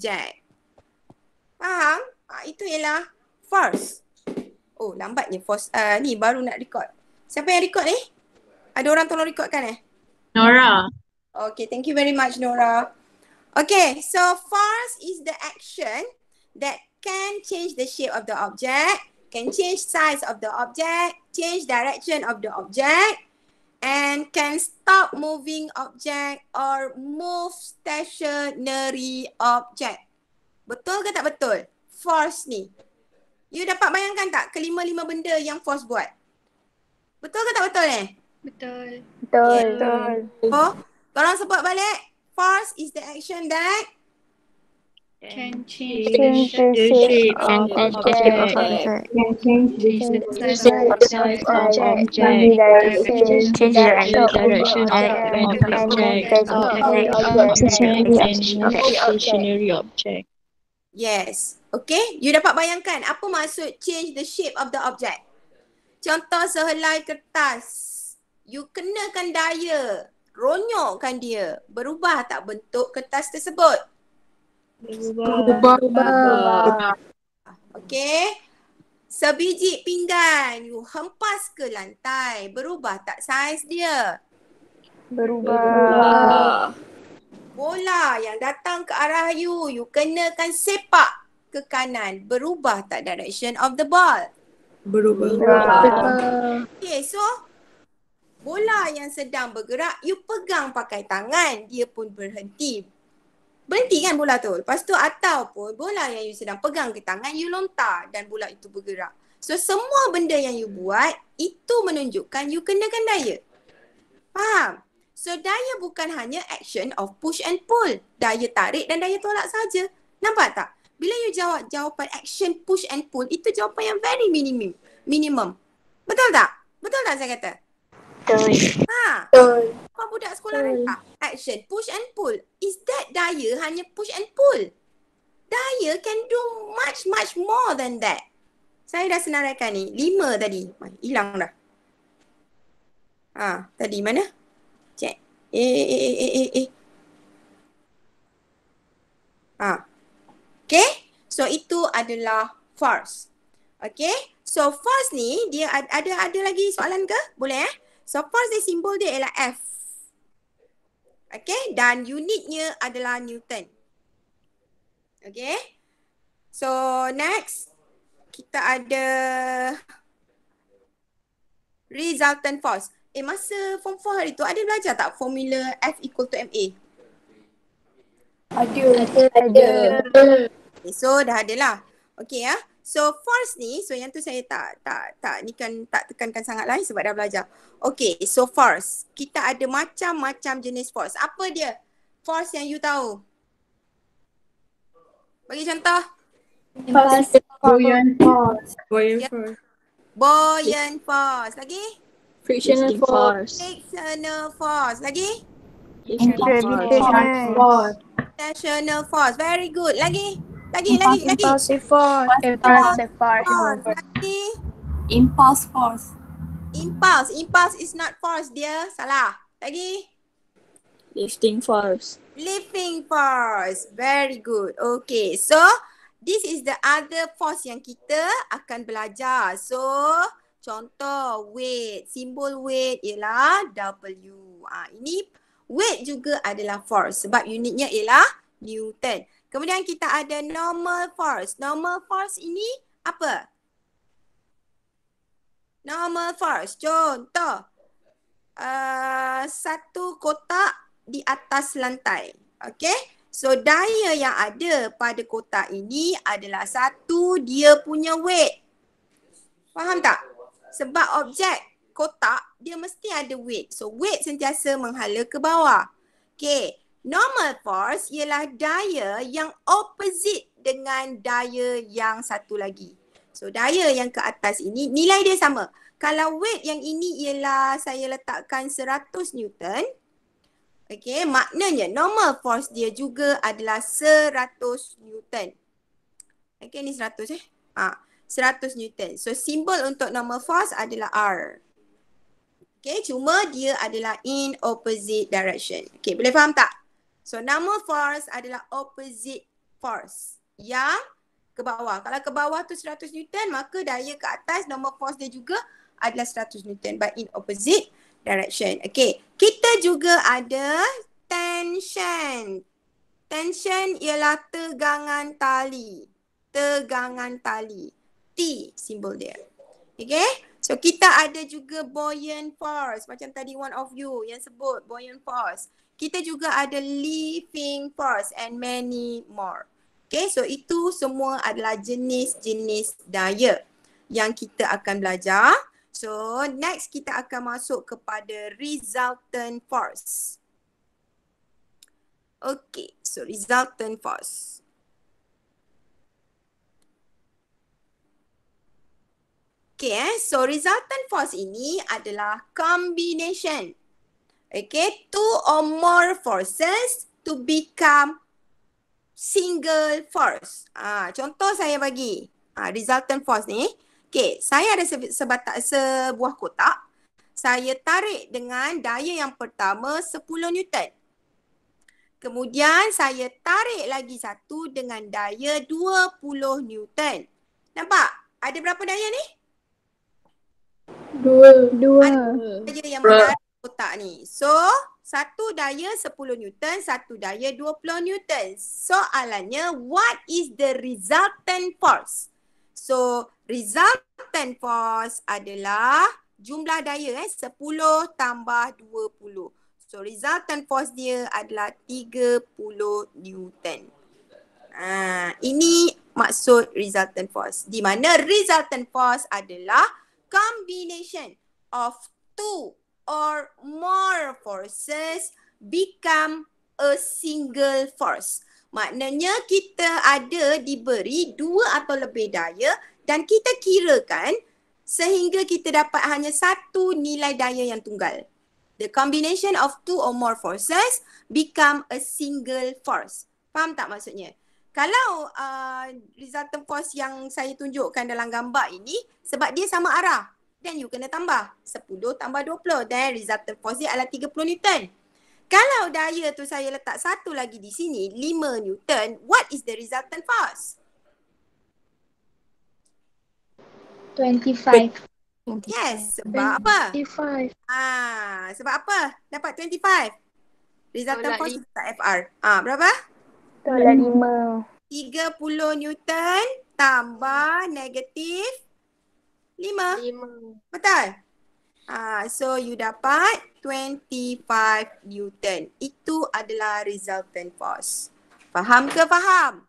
object. Faham? Itu ialah force. Oh, lambatnya force. Ni baru nak record. Siapa yang record ni? Ada orang tolong recordkan Nora. Okay, thank you very much, Nora. Okay, so force is the action that can change the shape of the object, can change size of the object, change direction of the object, and can stop moving object or move stationary object. Betul ke tak betul? Force ni. You dapat bayangkan tak kelima-lima benda yang force buat? Betul ke tak betul Betul. Betul. Oh, tolong sebut balik. Force is the action that Can change Change the the shape of object. Can change the shape shape of of object, Change direction, change direction of Stationary object. yes. Okay, you dapat bayangkan apa maksud change the shape of the object. Contoh sehelai kertas. You kenakan daya, ronyokkan dia. Berubah tak bentuk kertas tersebut? Berubah. Okay. Sebiji pinggan, you hempas ke lantai. Berubah tak saiz dia? Berubah. Bola yang datang ke arah you, you kenakan sepak ke kanan. Berubah tak direction of the ball? Berubah. Okay, so bola yang sedang bergerak, you pegang pakai tangan, dia pun berhenti. Berhenti kan bola tu? Lepas tu ataupun bola yang you sedang pegang ke tangan, you lontar dan bola itu bergerak. So semua benda yang you buat, itu menunjukkan you kenakan daya. Faham? So daya bukan hanya action of push and pull. Daya tarik dan daya tolak saja. Nampak tak? Bila you jawab jawapan action push and pull, itu jawapan yang very minimum. Betul tak? Betul tak saya kata? Betul. Betul. Apa budak sekolah rendah? Action push and pull. Is that daya hanya push and pull? Daya can do much more than that. Saya dah senaraikan ni. 5 tadi. Hilang dah. Tadi mana? Cek. Okay. So itu adalah force. Okay. So force ni dia ada lagi soalan ke? Boleh So force ni simbol dia ialah F. Okay. Dan unitnya adalah Newton. Okay. So next. Kita ada resultant force. Masa form 4 hari tu ada belajar tak formula F equal to MA? Ada. Okay, so dah ada lah. Okay So force ni, so yang tu saya tak tekankan sangat lah sebab dah belajar. Okay, so force. Kita ada macam-macam jenis force. Apa dia? Force yang you tahu. Bagi contoh. buoyant force. Buoyant force. Lagi? Frictional force. Frictional force. Lagi? Gravitational Force. Gravitational force. Very good. Lagi? Impulsive force. Impulsive force. Lagi? Impulse force. Impulse. Impulse is not force dia. Salah. Lagi? Lifting force. Lifting force. Very good. Okay. So, this is the other force yang kita akan belajar. So, contoh weight. Simbol weight ialah W. Ini weight juga adalah force sebab unitnya ialah Newton. Kemudian kita ada normal force. Normal force ini apa? Normal force. Contoh. Satu kotak di atas lantai. Okay. So daya yang ada pada kotak ini adalah satu dia punya weight. Faham tak? Sebab objek kotak dia mesti ada weight. So weight sentiasa menghala ke bawah. Okay. Normal force ialah daya yang opposite dengan daya yang satu lagi. So daya yang ke atas ini nilai dia sama. Kalau weight yang ini ialah saya letakkan 100 Newton. Okay, maknanya normal force dia juga adalah 100 Newton. Okay, ni 100 100 Newton. So simbol untuk normal force adalah R. Okay, cuma dia adalah in opposite direction. Okay, boleh faham tak? So normal force adalah opposite force yang ke bawah. Kalau ke bawah tu 100 Newton, maka daya ke atas normal force dia juga adalah 100 Newton but in opposite direction. Okay, kita juga ada tension. Tension ialah tegangan tali. Tegangan tali. T simbol dia. Okay, so kita ada juga buoyant force. Macam tadi one of you yang sebut buoyant force. Kita juga ada lifting force and many more. Okay, so itu semua adalah jenis-jenis daya yang kita akan belajar. So next kita akan masuk kepada resultant force. Okay, so resultant force. Okay, so resultant force ini adalah combination. Okay, two or more forces to become single force. Contoh saya bagi resultant force ni. Okay, saya ada sebuah kotak. Saya tarik dengan daya yang pertama 10 Newton. Kemudian saya tarik lagi satu dengan daya 20 Newton. Nampak? Ada berapa daya ni? Dua. Daya yang menarik kotak ni. So, satu daya 10 Newton, satu daya 20 Newton. Soalannya, what is the resultant force? So, resultant force adalah jumlah daya 10 tambah 20. So, resultant force dia adalah 30 Newton. Ini maksud resultant force. Di mana resultant force adalah combination of two or more forces become a single force. Maknanya kita ada diberi dua atau lebih daya dan kita kirakan sehingga kita dapat hanya satu nilai daya yang tunggal. The combination of two or more forces become a single force. Faham tak maksudnya? Kalau resultant force yang saya tunjukkan dalam gambar ini, sebab dia sama arah, then you kena tambah 10 tambah 20. Then resultant force dia adalah 30 Newton. Kalau daya tu saya letak satu lagi di sini, 5 Newton, what is the resultant force? 25. Yes, sebab apa? 25. Sebab apa? Dapat 25. Resultant force kita tak FR. Berapa? Tolak 5. 30 Newton tambah negatif 5. Betul? So you dapat 25 Newton. Itu adalah resultant force. Faham ke faham?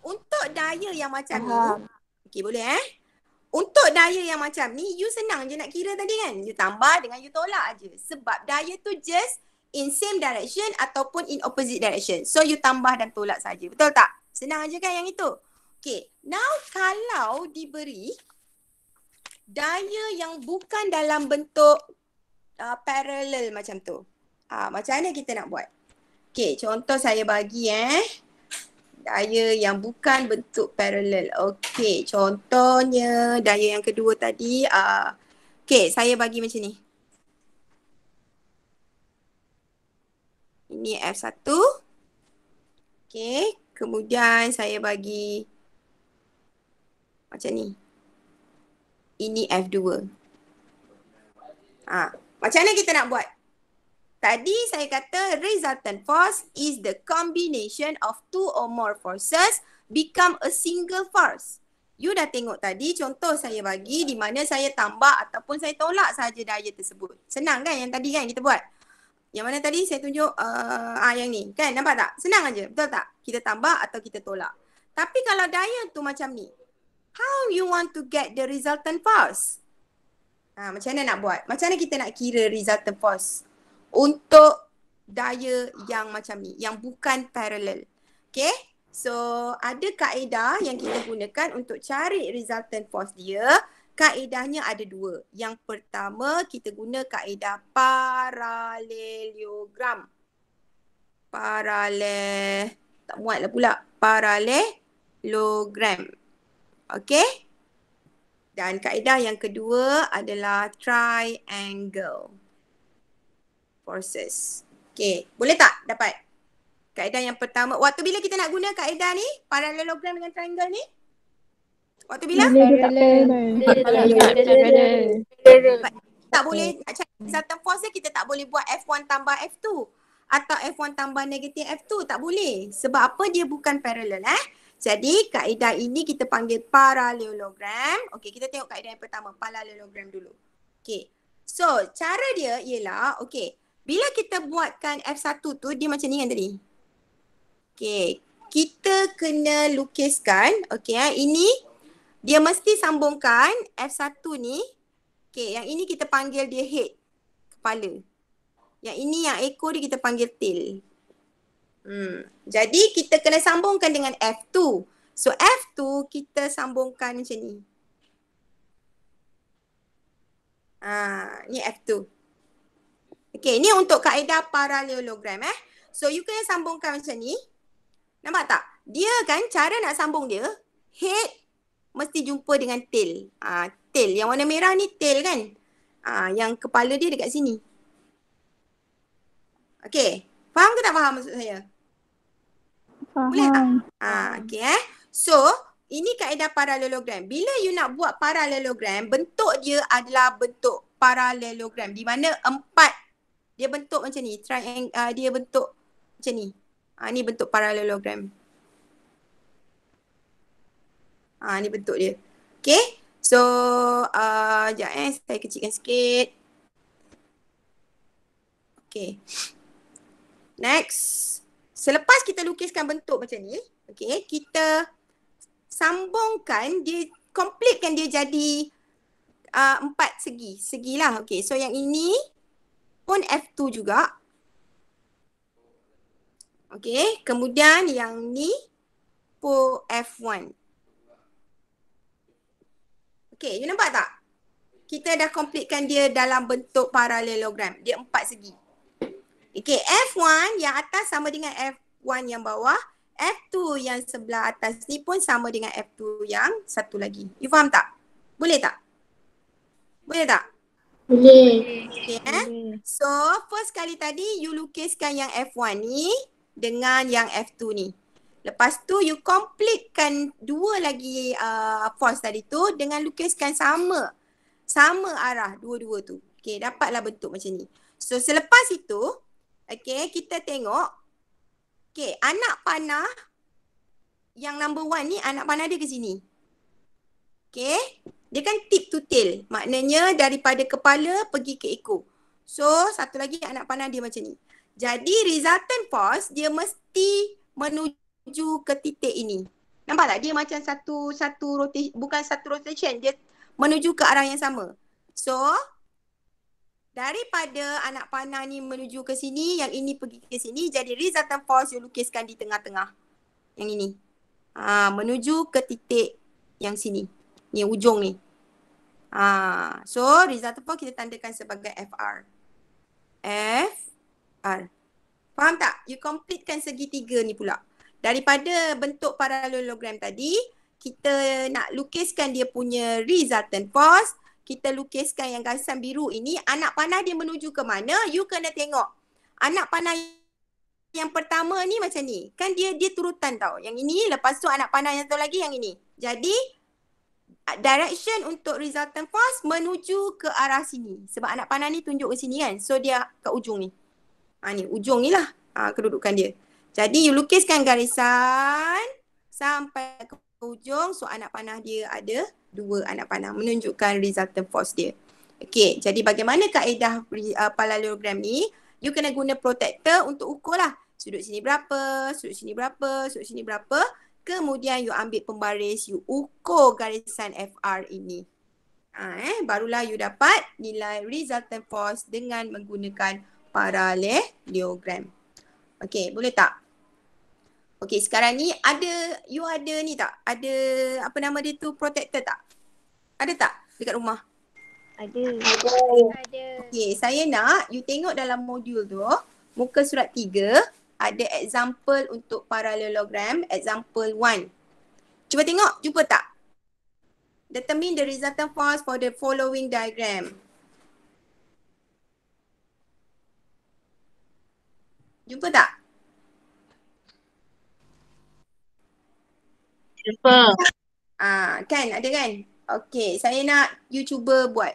Untuk daya yang macam ni, okey boleh Untuk daya yang macam ni, you senang je nak kira tadi kan. You tambah dengan you tolak aje. Sebab daya tu just in same direction ataupun in opposite direction. So you tambah dan tolak saja. Betul tak? Senang aje kan yang itu. Okay, now kalau diberi daya yang bukan dalam bentuk parallel macam tu. Macam mana kita nak buat? Okay, contoh saya bagi daya yang bukan bentuk parallel. Okay, contohnya daya yang kedua tadi. Okay, saya bagi macam ni. Ini F1. Okay, kemudian saya bagi macam ni. Ini F2. Macam mana kita nak buat? Tadi saya kata resultant force is the combination of two or more forces become a single force. You dah tengok tadi contoh saya bagi di mana saya tambah ataupun saya tolak sahaja daya tersebut. Senang kan yang tadi kan kita buat? Yang mana tadi saya tunjuk yang ni kan, nampak tak? Senang aja, betul tak? Kita tambah atau kita tolak. Tapi kalau daya tu macam ni, how you want to get the resultant force? Macam mana nak buat? Macam mana kita nak kira resultant force untuk daya yang macam ni, yang bukan parallel. Okay, so ada kaedah yang kita gunakan untuk cari resultant force dia. Kaedahnya ada dua. Yang pertama kita guna kaedah paralelogram. Tak muat lah pula. Paralelogram. Okay. Dan kaedah yang kedua adalah triangle forces. Okay, boleh tak dapat? Kaedah yang pertama, waktu bila kita nak guna kaedah ni, parallelogram dengan triangle ni? Waktu bila? Tak boleh nak cari resultant force dia, kita tak boleh buat F1 tambah F2 atau F1 tambah negatif F2, tak boleh. Sebab apa? Dia bukan parallel Jadi kaedah ini kita panggil parallelogram. Okey, kita tengok kaedah yang pertama, parallelogram dulu. Okey. So, cara dia ialah okey, bila kita buatkan F1 tu dia macam ni kan tadi. Okey, kita kena lukiskan, okey ini dia mesti sambungkan F1 ni. Okey, yang ini kita panggil dia head, kepala. Yang ini yang ekor dia kita panggil tail. Jadi kita kena sambungkan dengan F2. So F2 kita sambungkan macam ni. Ni F2. Okey, ni untuk kaedah parallelogram So you kena sambungkan macam ni. Nampak tak? Dia kan cara nak sambung dia, head mesti jumpa dengan tail. Tail yang warna merah ni tail kan? Yang kepala dia dekat sini. Okey, faham ke tak faham maksud saya? Faham. Boleh tak? Okey So, ini kaedah parallelogram. Bila you nak buat parallelogram, bentuk dia adalah bentuk parallelogram di mana 4 dia bentuk macam ni. Triangle dia bentuk macam ni. Ni bentuk parallelogram. Ni bentuk dia. Okay. So, sekejap saya kecilkan sikit. Okay. Next. Selepas kita lukiskan bentuk macam ni, okay, kita sambungkan dia, completekan dia jadi 4 segi. Segilah. Okay. So, yang ini pun F2 juga. Okay. Kemudian yang ni pun F1. Okay, you nampak tak? Kita dah completekan dia dalam bentuk parallelogram. Dia 4 segi. Okay, F1 yang atas sama dengan F1 yang bawah. F2 yang sebelah atas ni pun sama dengan F2 yang satu lagi. You faham tak? Boleh tak? Boleh tak? Boleh. Okay, So, first kali tadi you lukiskan yang F1 ni dengan yang F2 ni. Lepas tu you completekan dua lagi force tadi tu dengan lukiskan sama arah dua-dua tu. Okay, dapatlah bentuk macam ni. So selepas itu, okay, kita tengok, okay, anak panah yang number 1 ni, anak panah dia ke sini. Okay, dia kan tip to tail. Maknanya daripada kepala pergi ke ekor. So satu lagi anak panah dia macam ni. Jadi resultant force dia mesti menuju ke titik ini. Nampak tak? Dia macam satu rotation, bukan satu rotation, dia menuju ke arah yang sama. So, daripada anak panah ni menuju ke sini, yang ini pergi ke sini, jadi resultant force you lukiskan di tengah-tengah. Yang ini. Menuju ke titik yang sini. Ni ujung ni. So, resultant force kita tandakan sebagai FR. FR. Faham tak? You completekan segitiga ni pula. Daripada bentuk parallelogram tadi, kita nak lukiskan dia punya resultant force. Kita lukiskan yang garisan biru ini, anak panah dia menuju ke mana? You kena tengok. Anak panah yang pertama ni macam ni. Kan dia turutan tau. Yang ini, lepas tu anak panah yang satu lagi yang ini. Jadi, direction untuk resultant force menuju ke arah sini. Sebab anak panah ni tunjuk ke sini kan. So, dia ke ujung ni. Ni, ujung ni lah kedudukan dia. Jadi you lukiskan garisan sampai ke ujung. So anak panah dia ada 2 anak panah menunjukkan resultant force dia. Okey, jadi bagaimana kaedah parallelogram ni? You kena guna protractor untuk ukur lah. Sudut sini berapa, sudut sini berapa, sudut sini berapa. Kemudian you ambil pembaris, you ukur garisan FR ini. Barulah you dapat nilai resultant force dengan menggunakan parallelogram. Okey, boleh tak? Okey, sekarang ni you ada ni tak? Ada apa nama dia tu, protector tak? Ada tak dekat rumah? Ada. Okey, saya nak you tengok dalam modul tu, muka surat 3, ada example untuk parallelogram, example 1. Cuba tengok, jumpa tak? Determine the resultant force for the following diagram. Jumpa tak? Jumpa. Kan ada kan? Okay, saya nak you cuba buat.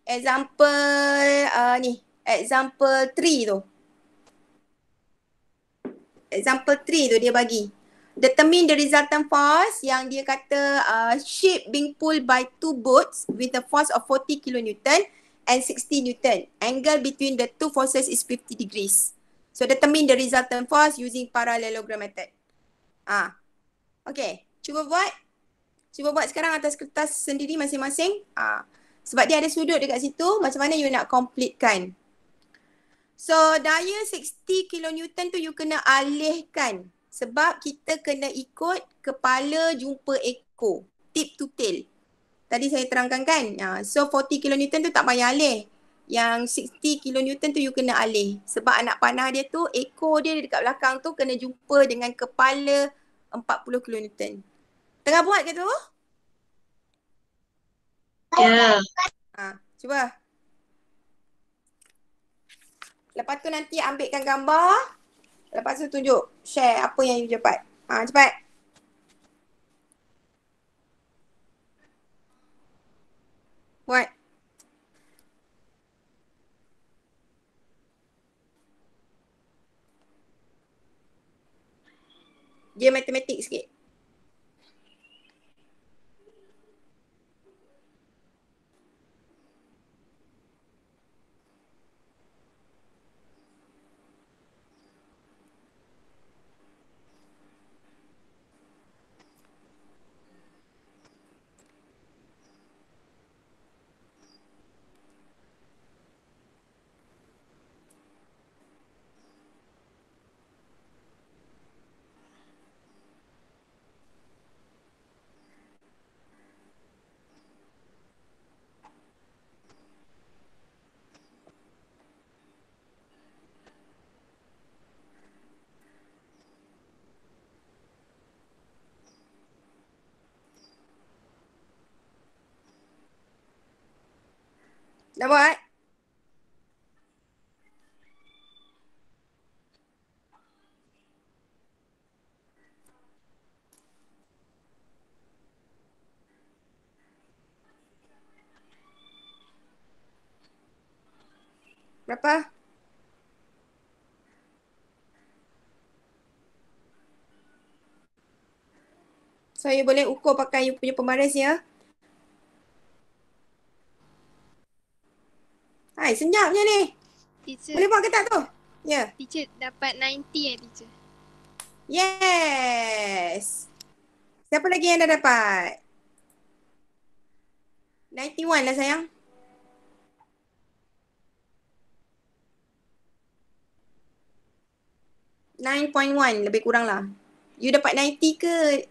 Example ni. Example 3 tu. Example 3 tu dia bagi. Determine the resultant force yang dia kata ship being pulled by two boats with a force of 40 kilonewton and 60 newton. Angle between the two forces is 50 degrees. So determine the resultant force using parallelogram method. Okay, cuba buat. Cuba buat sekarang atas kertas sendiri masing-masing. Sebab dia ada sudut dekat situ, macam mana you nak completekan. So daya 60 kilonewton tu you kena alihkan. Sebab kita kena ikut kepala jumpa ekor. Tip to tail. Tadi saya terangkan kan. So 40 kilonewton tu tak payah alih. Yang 60 kilonewton tu you kena alih. Sebab anak panah dia tu, ekor dia dekat belakang tu kena jumpa dengan kepala 40 kilonewton. Tengah buat ke tu? Ya. Cuba. Lepas tu nanti ambilkan gambar. Lepas tu tunjuk. Share apa yang you dapat. Cepat. Buat. Dia matematik sikit. Dah buat? Berapa? Saya boleh ukur pakai you punya pembaris ya. Hai, senyapnya ni. Teacher, Boleh buat ke tak tu? Ya. teacher dapat 90 teacher. Yes. Siapa lagi yang dah dapat? 91 lah sayang. .1 lebih kurang lah. You dapat 90 ke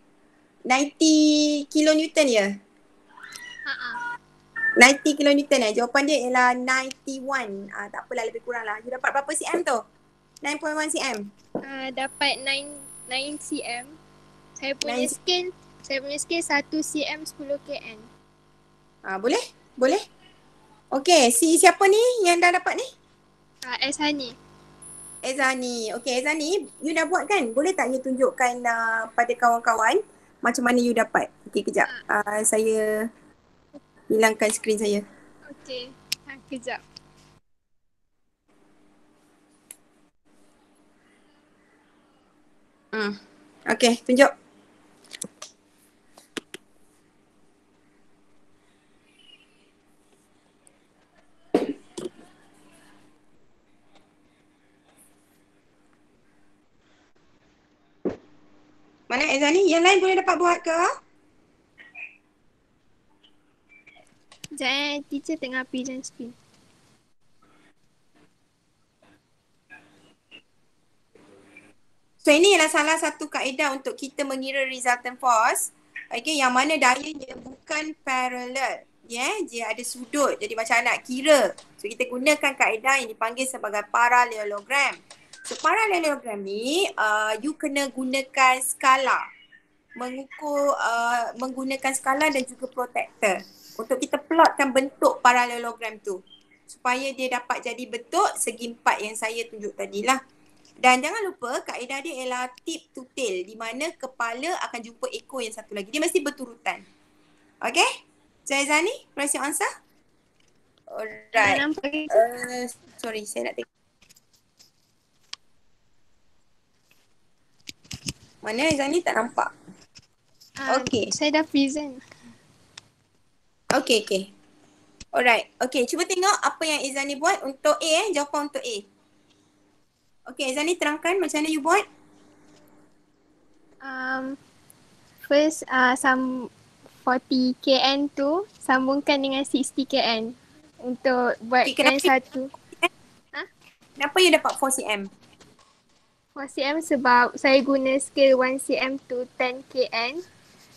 90 kilonewton ya? 90 kilonewton Jawapan dia ialah 91. Tak apalah, lebih kurang lah. You dapat berapa cm tu? 9.1 cm. Dapat 9 cm. Saya punya 9 scale 1 cm 10 kn. Boleh? Boleh? Okay, siapa ni yang dah dapat ni? Ezhani. Ezhani. Okay, Ezhani, you dah buat kan? Boleh tak you tunjukkan pada kawan-kawan macam mana you dapat? Okay, kejap. Saya hilangkan skrin saya. Okey. Kejap. Okay, tunjuk. Mana Ezhani? Yang lain boleh dapat buat ke? Sekejap teacher tengah present screen. So ini adalah salah satu kaedah untuk kita mengira resultant force. Okay, yang mana dayanya bukan parallel. Dia ada sudut. Jadi macam nak kira. So kita gunakan kaedah yang dipanggil sebagai parallelogram. So parallelogram ni you kena gunakan skala. Mengukur menggunakan skala dan juga protektor untuk kita plotkan bentuk parallelogram tu. supaya dia dapat jadi bentuk segi empat yang saya tunjuk tadi lah. Dan jangan lupa kaedah dia ialah tip to tail di mana kepala akan jumpa ekor yang satu lagi. Dia mesti berturutan. Okay? So Aizani, press your answer. Alright. Nampak? Sorry, saya nak tengok. Mana Aizani tak nampak? Okay. Saya dah present. Okay. Alright. Okay, cuba tengok apa yang Aizani buat untuk A jawapan untuk A. Okay, Aizani terangkan macam mana you buat. First, 40 kN tu sambungkan dengan 60 kN untuk buatkan satu. Kenapa you dapat 4 cm? 4 cm sebab saya guna scale 1 cm to 10 kN.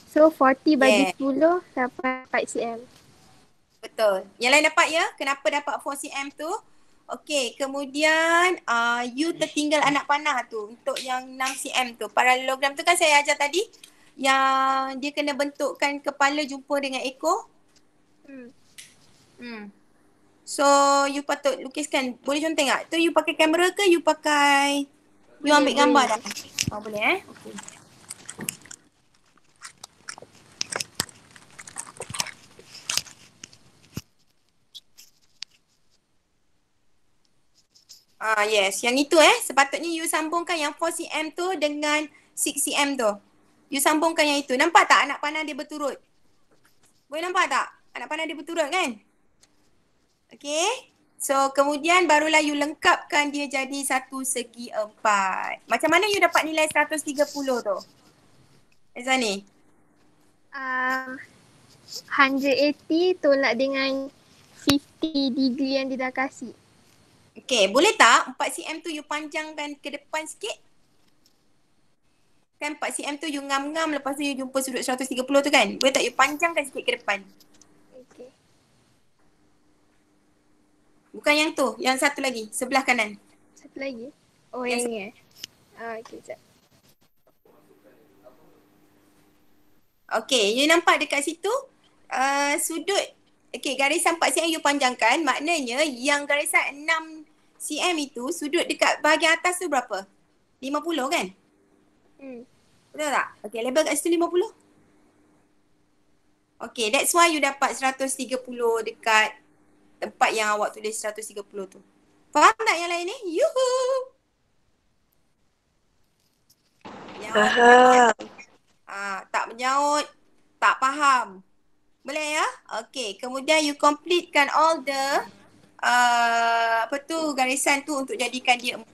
So 40 bagi 10 dapat 4 cm. Betul. Yang lain dapat ya? Kenapa dapat 4 cm tu? Okay, kemudian you tertinggal anak panah tu untuk yang 6 cm tu. Parallelogram tu kan saya ajar tadi yang dia kena bentukkan kepala jumpa dengan ekor. So you patut lukiskan. Boleh contoh tak? Tu you pakai kamera ke you pakai you ambil gambar dah? Oh boleh Okay. Yes, yang itu sepatutnya you sambungkan yang 4 cm tu dengan 6 cm tu. You sambungkan yang itu. Nampak tak anak panah dia berturut? Boleh nampak tak? Anak panah dia berturut kan? Okay. So kemudian barulah you lengkapkan dia jadi satu segi empat. Macam mana you dapat nilai 130 tu? Aizani? 180 tolak dengan 50 degree yang dia dah kasih. Okay, boleh tak 4 cm tu you panjangkan ke depan sikit? Kan 4 cm tu you ngam-ngam lepas tu you jumpa sudut 130 tu kan? Boleh tak you panjangkan sikit ke depan? Okay. Bukan yang tu, yang satu lagi, sebelah kanan. Satu lagi? Oh yang ni okay, sekejap. Okay, you nampak dekat situ sudut, okay, garisan 4 cm you panjangkan, maknanya yang garisan 6 cm itu sudut dekat bahagian atas tu berapa? 50 kan? Betul tak? Okay, label kat situ 50. Okay, that's why you dapat 130 dekat tempat yang awak tulis 130 tu. Faham tak yang lain ni? Yuhu! Faham. Tak menyaut, tak faham. Boleh ya? Okay, kemudian you completekan all the garisan tu untuk jadikan dia 4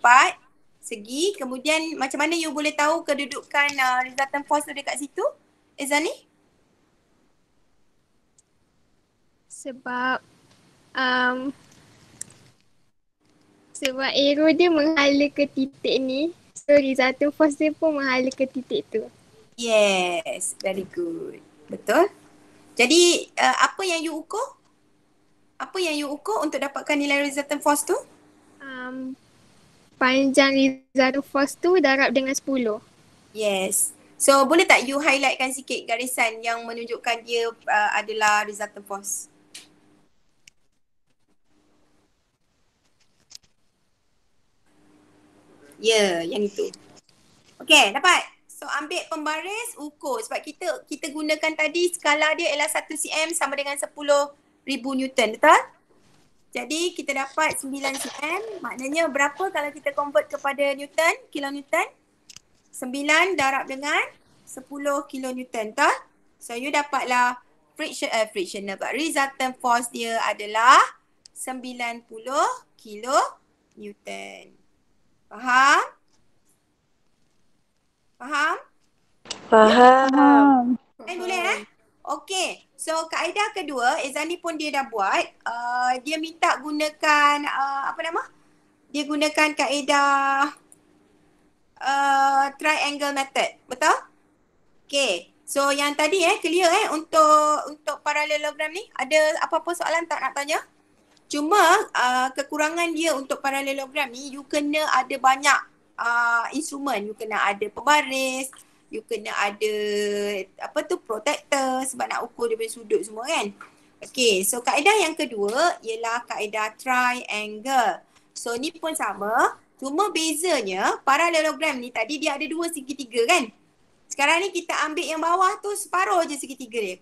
segi. Kemudian macam mana you boleh tahu kedudukan resultant force tu dekat situ? Aizani? Sebab arrow dia menghala ke titik ni. So resultant force dia pun menghala ke titik tu. Yes, very good. Betul. Jadi apa yang you ukur? Apa yang you ukur untuk dapatkan nilai resultant force tu? Panjang resultant force tu darab dengan 10. Yes. So boleh tak you highlightkan sikit garisan yang menunjukkan dia adalah resultant force? Ya, yang itu. Okay, dapat? So ambil pembaris, ukur. Sebab kita gunakan tadi skala dia ialah 1 cm sama dengan 10,000 Newton, betul? Jadi kita dapat 9 cm. Maknanya berapa kalau kita convert kepada Newton, kilonewton? 9 darab dengan 10 kilonewton, betul? So you dapatlah frictional resultant force dia adalah 90 kilonewton. Faham? Faham? Faham. Boleh Okay. So kaedah kedua, Aizani pun dia dah buat. Dia minta gunakan Dia gunakan kaedah triangle method. Betul? Okay. So yang tadi clear untuk parallelogram ni. Ada apa-apa soalan tak nak tanya? Cuma kekurangan dia untuk parallelogram ni, you kena ada banyak instrumen. You kena ada pembaris, you kena ada protector sebab nak ukur dia punya sudut semua kan. Okay, so kaedah yang kedua ialah kaedah triangle. So ni pun sama, cuma bezanya parallelogram ni tadi dia ada dua segitiga kan? Sekarang ni kita ambil yang bawah tu separuh je segitiga dia.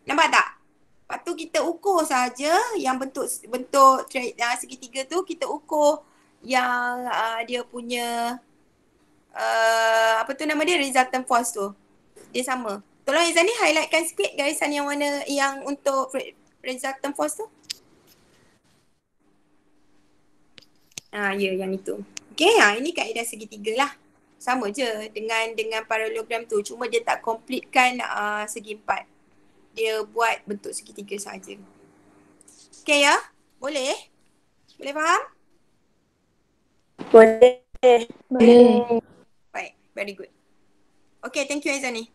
Nampak tak? Lepas tu kita ukur saja yang bentuk segitiga tu, kita ukur yang dia punya apa tu nama dia, resultant force tu. Dia sama. Tolong Izani highlightkan sikit garisan yang mana yang untuk resultant force tu. Ya, yang itu. Okay, ini kaedah segitiga lah. Sama je dengan parallelogram tu. Cuma dia tak completekan segi empat. Dia buat bentuk segitiga saja. Okay ya? Boleh? Boleh faham? Boleh. Baik, very good. Okay, thank you Izani.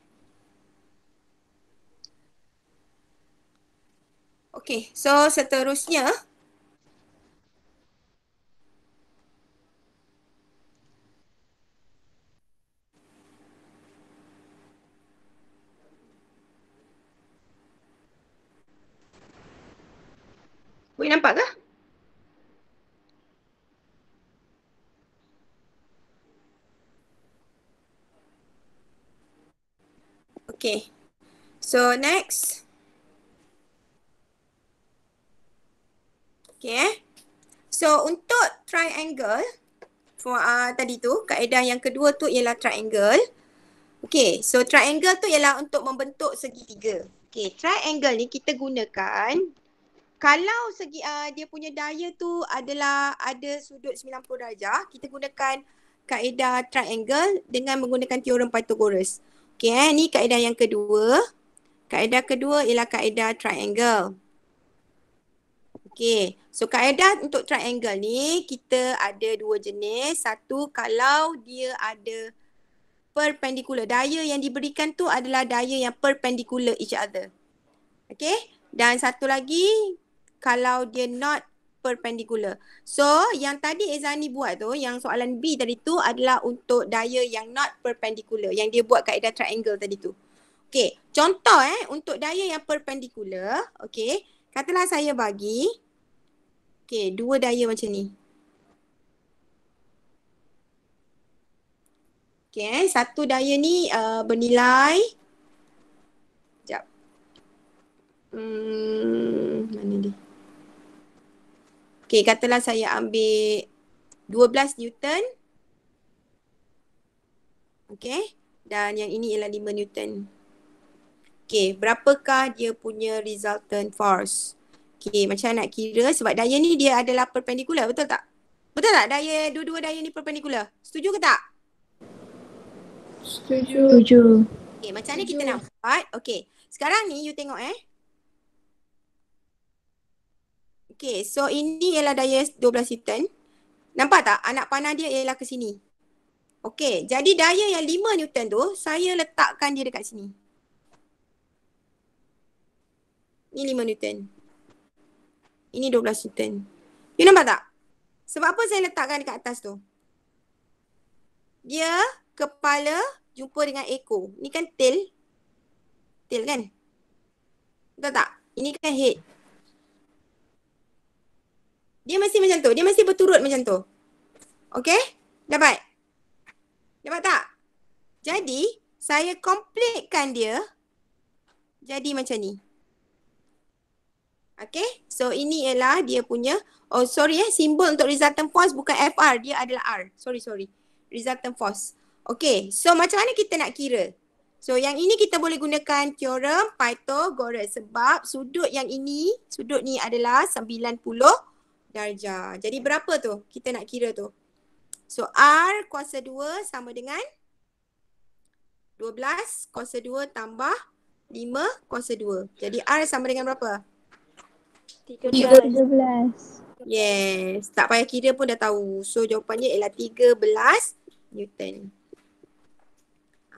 Okay, so seterusnya boleh nampak ke? Okay, so next. Okay. So untuk triangle, for tadi tu kaedah yang kedua tu ialah triangle. Okay, so triangle tu ialah untuk membentuk segitiga. Okay, triangle ni kita gunakan kalau segi dia punya daya tu adalah ada sudut 90 darjah, kita gunakan kaedah triangle dengan menggunakan teorem Pythagoras. Okay, ni kaedah yang kedua. Kaedah kedua ialah kaedah triangle. Okay, so kaedah untuk triangle ni kita ada dua jenis. Satu, kalau dia ada perpendicular. Daya yang diberikan tu adalah daya yang perpendicular each other. Okay, dan satu lagi kalau dia not perpendicular. So, yang tadi Ezani buat tu, yang soalan B tadi tu adalah untuk daya yang not perpendicular. Yang dia buat kaedah triangle tadi tu. Okay, contoh untuk daya yang perpendicular. Okay, katalah saya bagi okay, dua daya macam ni. Okay, satu daya ni bernilai sekejap. Mana dia? Okay, katalah saya ambil 12 Newton. Okay, dan yang ini ialah 5 Newton. Okay, berapakah dia punya resultant force? Okay, macam nak kira sebab daya ni dia adalah perpendicular, betul tak? Betul tak daya, dua-dua daya ni perpendicular? Setuju ke tak? Setuju. Okay, macam ni kita nak buat. Okay, sekarang ni you tengok Okay, so ini ialah daya 12 Newton. Nampak tak? Anak panah dia ialah ke sini. Okay, jadi daya yang 5 Newton tu, saya letakkan dia dekat sini. Ni 5 Newton. Ini 12 Newton. You nampak tak? Sebab apa saya letakkan dekat atas tu? Dia kepala jumpa dengan ekor. Ni kan tail. Tail kan? Betul tak? Ini kan head. Dia mesti macam tu. Dia mesti berturut macam tu. Okay? Dapat? Dapat tak? Jadi, saya completekan dia jadi macam ni. Okay? So, ini ialah dia punya, simbol untuk resultant force bukan FR. Dia adalah R. Sorry. Resultant force. Okay, so macam mana kita nak kira? So, yang ini kita boleh gunakan teorem Pythagoras sebab sudut yang ini, sudut ni adalah 90 darjah. Jadi, berapa tu kita nak kira tu? So, R kuasa 2 sama dengan 12 kuasa 2 tambah 5 kuasa 2. Jadi, R sama dengan berapa? 13. Yes, tak payah kira pun dah tahu. So, jawapannya ialah 13 Newton.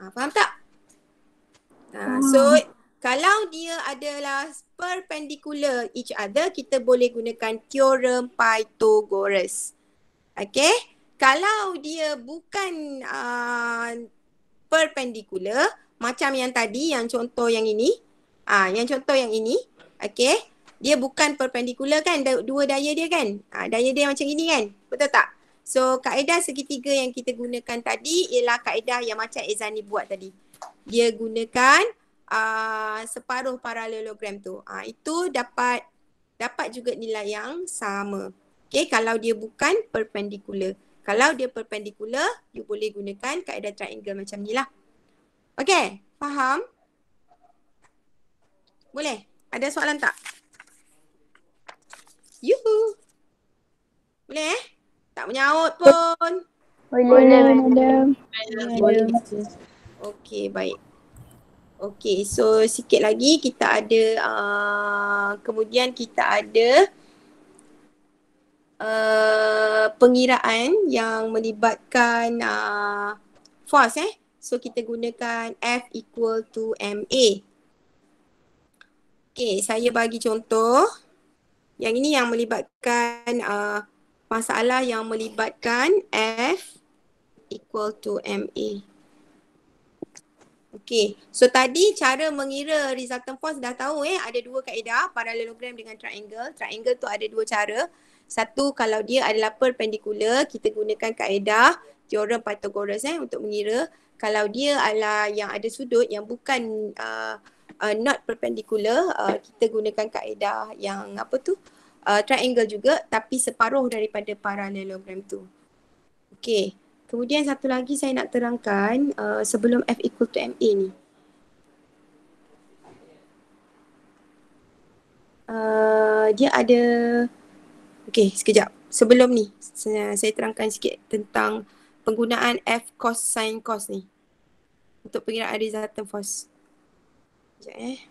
Faham tak? So, kalau dia adalah perpendicular each other, kita boleh gunakan teorem Pythagoras. Okay? Kalau dia bukan perpendicular, macam yang tadi, yang contoh yang ini, Yang contoh yang ini. Okay. Dia bukan perpendikular kan, dua daya dia kan. Daya dia macam ini kan. Betul tak? So kaedah segitiga yang kita gunakan tadi ialah kaedah yang macam Ezani buat tadi. Dia gunakan separuh paralelogram tu. Itu dapat juga nilai yang sama. Okay, kalau dia bukan perpendikular. Kalau dia perpendikular, you boleh gunakan kaedah triangle macam ni lah. Okay, faham? Boleh? Ada soalan tak? Yuhu. Boleh Tak menyaut pun. Boleh, madam. Boleh. Okey, baik. Okey, so sikit lagi kita ada kemudian kita ada pengiraan yang melibatkan force So kita gunakan F equal to MA. Okey, saya bagi contoh. Yang ini yang melibatkan masalah yang melibatkan F equal to MA. Okey, so tadi cara mengira resultant force dah tahu ada dua kaedah, parallelogram dengan triangle. Triangle tu ada dua cara. Satu, kalau dia adalah perpendicular, kita gunakan kaedah teorem Pythagoras untuk mengira. Kalau dia adalah yang ada sudut yang bukan not perpendicular, kita gunakan kaedah yang triangle juga tapi separuh daripada parallelogram tu. Okey. Kemudian satu lagi saya nak terangkan sebelum F equal to MA ni. Dia ada, okey sekejap. Sebelum ni saya terangkan sikit tentang penggunaan F cos sin cos ni untuk pengiraan resultant force. Sekejap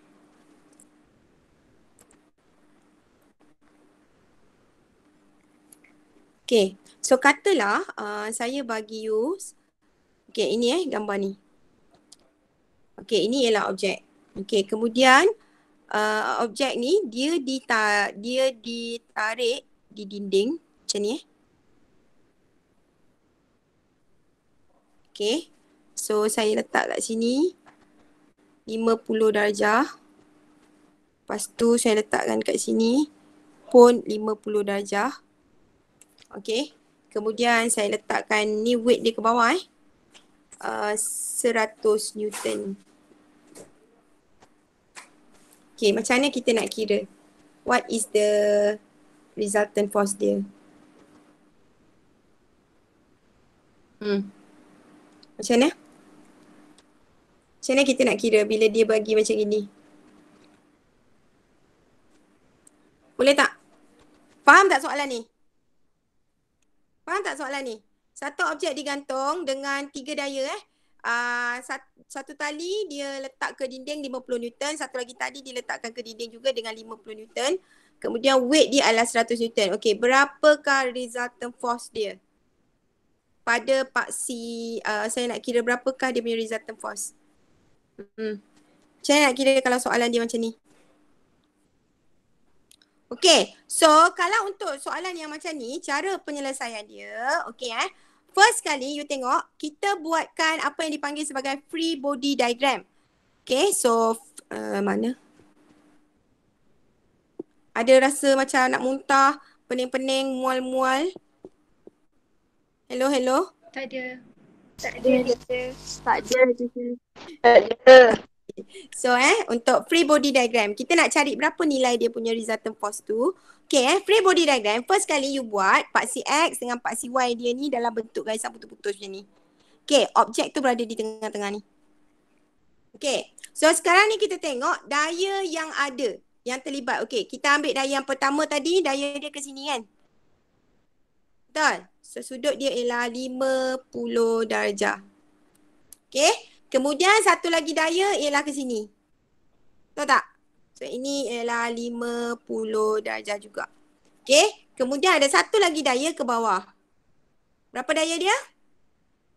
Okay, so katalah saya bagi you, okay ini gambar ni. Okay, ini ialah objek. Okay, kemudian objek ni dia ditarik di dinding macam ni Okay, so saya letak kat sini 50 darjah. Lepas tu saya letakkan kat sini pun 50 darjah. Okay, kemudian saya letakkan ni weight dia ke bawah 100 Newton. Okay, macam mana kita nak kira? What is the resultant force dia? Macam mana? Macam mana kita nak kira bila dia bagi macam gini? Boleh tak? Faham tak soalan ni? Faham tak soalan ni? Satu objek digantung dengan 3 daya satu tali dia letak ke dinding 50 Newton, satu lagi tali dia letakkan ke dinding juga dengan 50 Newton. Kemudian weight dia adalah 100 Newton. Okey, berapakah resultant force dia? Pada paksi saya nak kira berapakah dia punya resultant force? Macam mana nak kira kalau soalan dia macam ni? Okay, so kalau untuk soalan yang macam ni, cara penyelesaian dia, okay first kali you tengok, kita buatkan apa yang dipanggil sebagai free body diagram. Okay, so mana? Ada rasa macam nak muntah, pening-pening, mual-mual? Hello? Tak ada. Tak ada. So untuk free body diagram, kita nak cari berapa nilai dia punya resultant force tu. Okay free body diagram, first kali you buat paksi X dengan paksi Y dia ni dalam bentuk garisan putus-putus macam ni. Okay, objek tu berada di tengah-tengah ni. Okay, so sekarang ni kita tengok daya yang ada, yang terlibat. Okay, kita ambil daya yang pertama tadi, daya dia ke sini kan? Betul? So sudut dia ialah 50 darjah. Okay, kemudian satu lagi daya ialah ke sini. Betul tak? So ini ialah 50 darjah juga. Okay, kemudian ada satu lagi daya ke bawah. Berapa daya dia?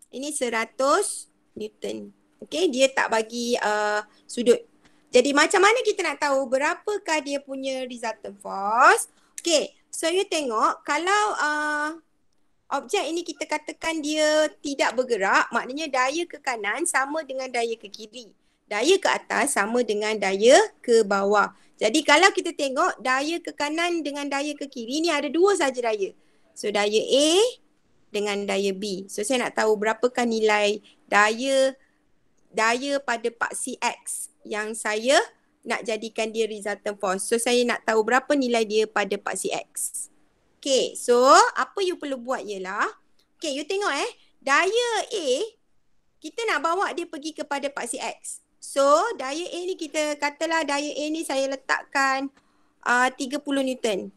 Ini 100 Newton. Okay, dia tak bagi sudut. Jadi macam mana kita nak tahu berapakah dia punya resultant force? Okay, so you tengok kalau objek ini kita katakan dia tidak bergerak, maknanya daya ke kanan sama dengan daya ke kiri. Daya ke atas sama dengan daya ke bawah. Jadi kalau kita tengok daya ke kanan dengan daya ke kiri ni ada dua saja daya. So daya A dengan daya B. So saya nak tahu berapakah nilai daya pada paksi X yang saya nak jadikan dia resultant force. So saya nak tahu berapa nilai dia pada paksi X. Okay, so apa you perlu buat ialah, okay, you tengok daya A, kita nak bawa dia pergi kepada paksi X. So daya A ni kita katalah daya A ni saya letakkan 30 Newton.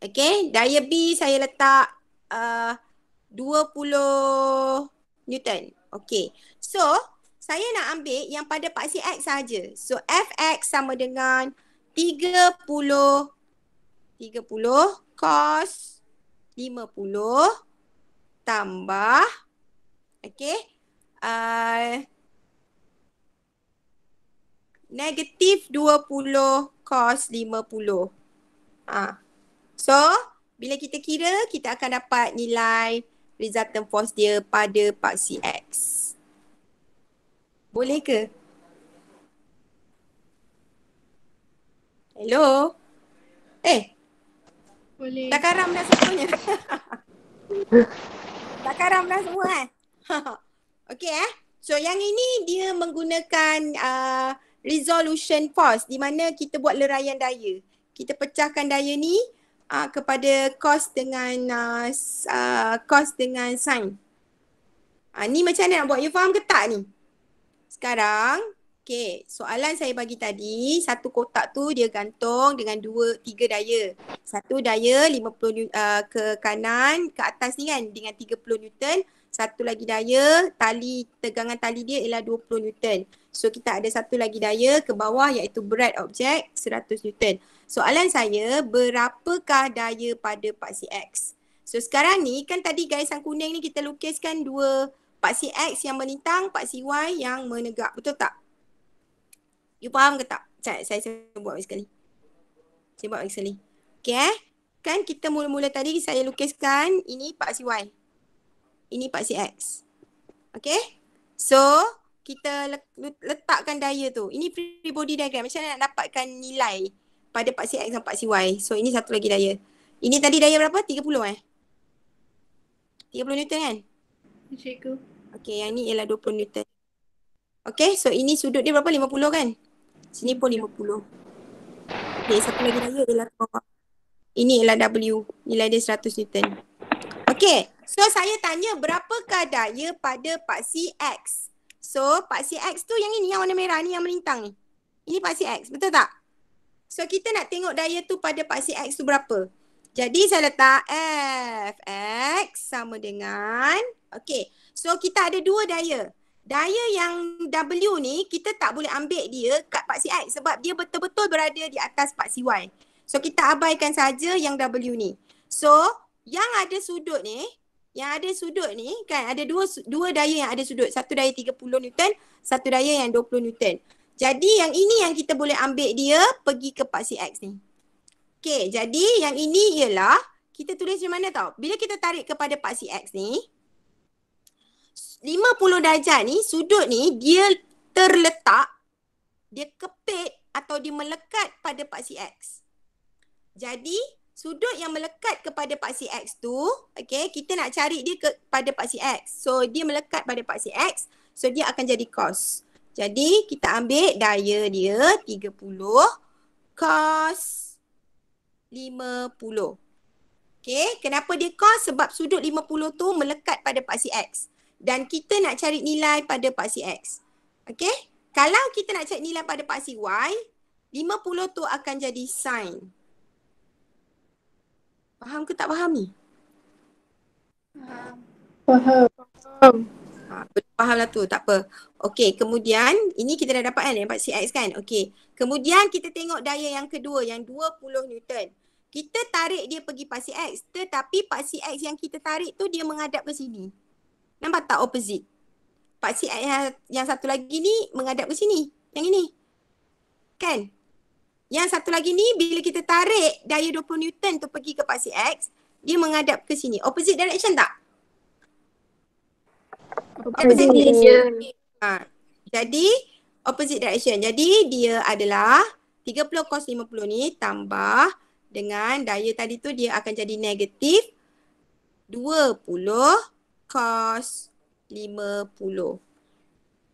Okay, daya B saya letak 20 Newton. Okay, so saya nak ambil yang pada paksi X saja. So Fx sama dengan 30 cos 50 tambah, okay, negatif 20 cos 50. So, bila kita kira, kita akan dapat nilai resultant force dia pada paksi X. Boleh ke? Hello? Boleh. Dah karam dah semuanya. Dah karam dah semua Okay So yang ini dia menggunakan resolution force di mana kita buat leraian daya. Kita pecahkan daya ni kepada cos dengan sin. Ni macam mana nak buat? You faham ke tak ni? Sekarang, okay, soalan saya bagi tadi, satu kotak tu dia gantung dengan tiga daya. Satu daya 50 ke kanan, ke atas ni kan dengan 30 Newton. Satu lagi daya, tegangan tali dia ialah 20 Newton. So kita ada satu lagi daya ke bawah iaitu berat objek 100 Newton. Soalan saya, berapakah daya pada paksi X? So sekarang ni kan tadi garisan kuning ni kita lukiskan dua paksi X yang melintang, paksi Y yang menegak. Betul tak? You faham ke tak? Saya buat lagi sekali. Saya buat lagi sekali. Okay Kan kita mula-mula tadi saya lukiskan ini paksi Y. Ini paksi X. Okay. So kita letakkan daya tu. Ini free body diagram. Macam mana nak dapatkan nilai pada paksi X dan paksi Y. So ini satu lagi daya. Ini tadi daya berapa? 30 30 Newton kan? Cikgu. Okay, yang ni ialah 20 Newton. Okay, so ini sudut dia berapa? 50 kan? Sini pun 50. Okay, satu lagi daya ialah bawah. Ini ialah W. Nilai dia 100 Newton. Okay, so saya tanya berapakah daya pada paksi X? So, paksi X tu yang ini, yang warna merah ni, yang melintang ni. Ini paksi X, betul tak? So, kita nak tengok daya tu pada paksi X tu berapa? Jadi, saya letak Fx sama dengan, okay, so kita ada dua daya. Daya yang W ni, kita tak boleh ambil dia kat paksi X sebab dia betul-betul berada di atas paksi Y. So, kita abaikan saja yang W ni. So, yang ada sudut ni kan ada dua daya yang ada sudut. Satu daya 30 Newton, satu daya yang 20 Newton. Jadi yang ini yang kita boleh ambil dia pergi ke paksi X ni. Okay, jadi yang ini ialah kita tulis macam mana tau. Bila kita tarik kepada paksi X ni, 50 darjah ni, sudut ni dia terletak, dia kepit atau dia melekat pada paksi X. Jadi sudut yang melekat kepada paksi X tu, okay, kita nak cari dia pada paksi X. So, dia melekat pada paksi X. So, dia akan jadi cos. Jadi, kita ambil daya dia 30 cos 50. Okay, kenapa dia cos? Sebab sudut 50 tu melekat pada paksi X. Dan kita nak cari nilai pada paksi X. Okay, kalau kita nak cari nilai pada paksi Y, 50 tu akan jadi sin. Faham ke tak faham ni? Faham. Faham lah tu, tak apa. Okey, kemudian ini kita dah dapat kan yang paksi X kan? Okey. Kemudian kita tengok daya yang kedua yang 20 Newton. Kita tarik dia pergi paksi X, tetapi paksi X yang kita tarik tu dia menghadap ke sini. Nampak tak opposite? Paksi X yang satu lagi ni menghadap ke sini. Yang ini. Kan? Yang satu lagi ni bila kita tarik daya 20 Newton tu pergi ke paksi X, dia menghadap ke sini. Opposite direction tak? Opposite direction. Jadi opposite direction. Jadi dia adalah 30 cos 50 ni tambah dengan daya tadi tu dia akan jadi negatif 20 cos 50.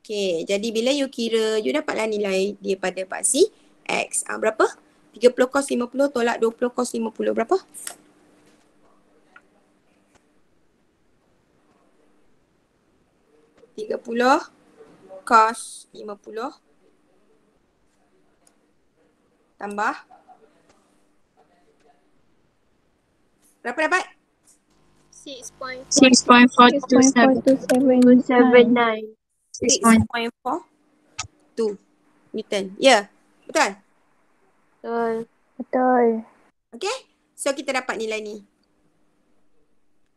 Okay, jadi bila you kira, you dapatlah nilai dia pada paksi X. Berapa? 30 cos 50 tolak 20 cos 50. Berapa? Cos 50 tambah berapa dapat? 6.42779. 6.42 Newton. Ya, betul? Betul. Okay, so kita dapat nilai ni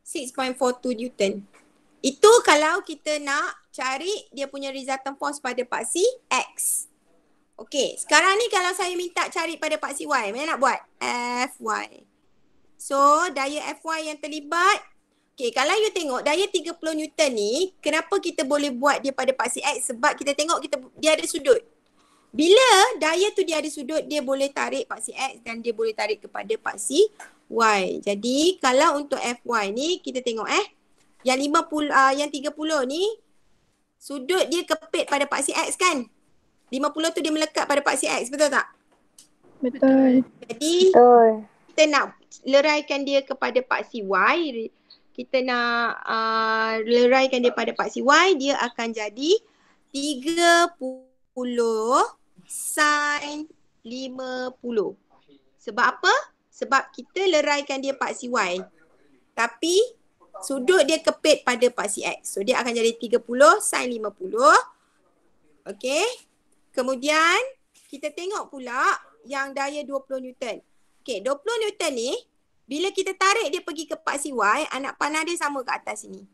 6.42 Newton. Itu kalau kita nak cari dia punya resultant force pada paksi X. Okay, sekarang ni kalau saya minta cari pada paksi Y, mana nak buat? Fy. So, daya Fy yang terlibat. Okay, kalau you tengok daya 30 Newton ni, kenapa kita boleh buat dia pada paksi X? Sebab kita tengok dia ada sudut. Bila daya tu dia ada sudut, dia boleh tarik paksi X dan dia boleh tarik kepada paksi Y. Jadi, kalau untuk Fy ni, kita tengok yang 50, yang 30 ni, sudut dia kepit pada paksi X kan? 50 tu dia melekat pada paksi X, betul tak? Betul. Jadi, Betul. kita nak leraikan dia kepada paksi Y. Kita nak leraikan dia pada paksi Y, dia akan jadi 30 sin 50. Sebab apa? Sebab kita leraikan dia paksi Y. Tapi sudut dia kepit pada paksi X. So dia akan jadi 30 sin 50. Okey. Kemudian kita tengok pula yang daya 20 Newton. Okey, 20 Newton ni bila kita tarik dia pergi ke paksi Y, anak panah dia sama kat atas sini.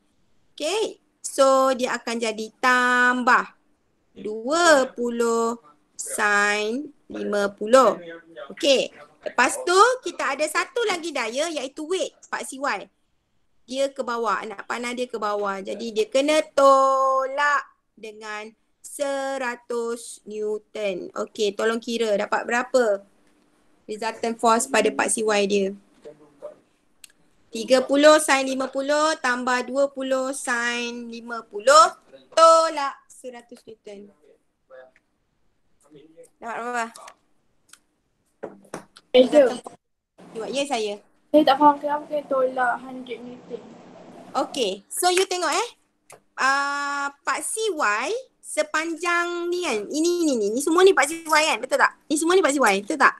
Okey. So dia akan jadi tambah 20 sin 50. Okey. Lepas tu kita ada satu lagi daya iaitu weight paksi Y. Dia ke bawah, anak panah dia ke bawah. Jadi dia kena tolak dengan 100 Newton. Okey, tolong kira dapat berapa resultant force pada paksi Y dia. 30 sin 50 tambah 20 sin 50 tolak 100 Newton. Dapat berapa? Ya, saya. Saya tak faham kenapa kena tolak 100 Newton. Okay, so you tengok paksi Y sepanjang ni kan. Ini semua ni paksi Y kan, betul tak? Ni semua ni paksi Y, betul tak?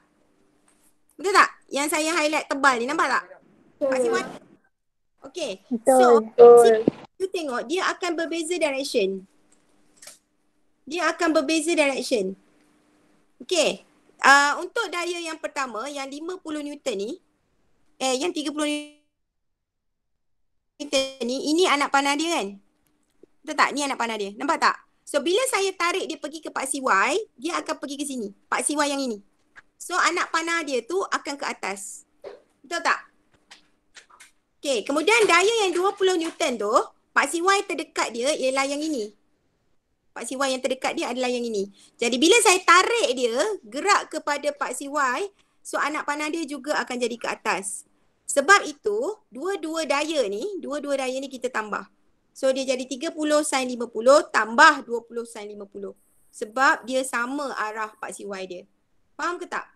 Betul tak? Yang saya highlight tebal ni, nampak tak? Paksi Y. Okay, so you tengok dia akan berbeza direction. Dia akan berbeza direction. Okay, untuk daya yang pertama, yang 50 Newton ni, yang 30 Newton ni, ini anak panah dia kan? Betul tak? Ni anak panah dia. Nampak tak? So, bila saya tarik dia pergi ke paksi Y, dia akan pergi ke sini. Paksi Y yang ini. So, anak panah dia tu akan ke atas. Betul tak? Okay, kemudian daya yang 20 Newton tu, paksi Y terdekat dia ialah yang ini. Paksi Y yang terdekat dia adalah yang ini. Jadi, bila saya tarik dia, gerak kepada paksi Y, so anak panah dia juga akan jadi ke atas. Sebab itu, dua-dua daya ni kita tambah. So dia jadi 30 sin 50 tambah 20 sin 50. Sebab dia sama arah paksi Y dia. Faham ke tak?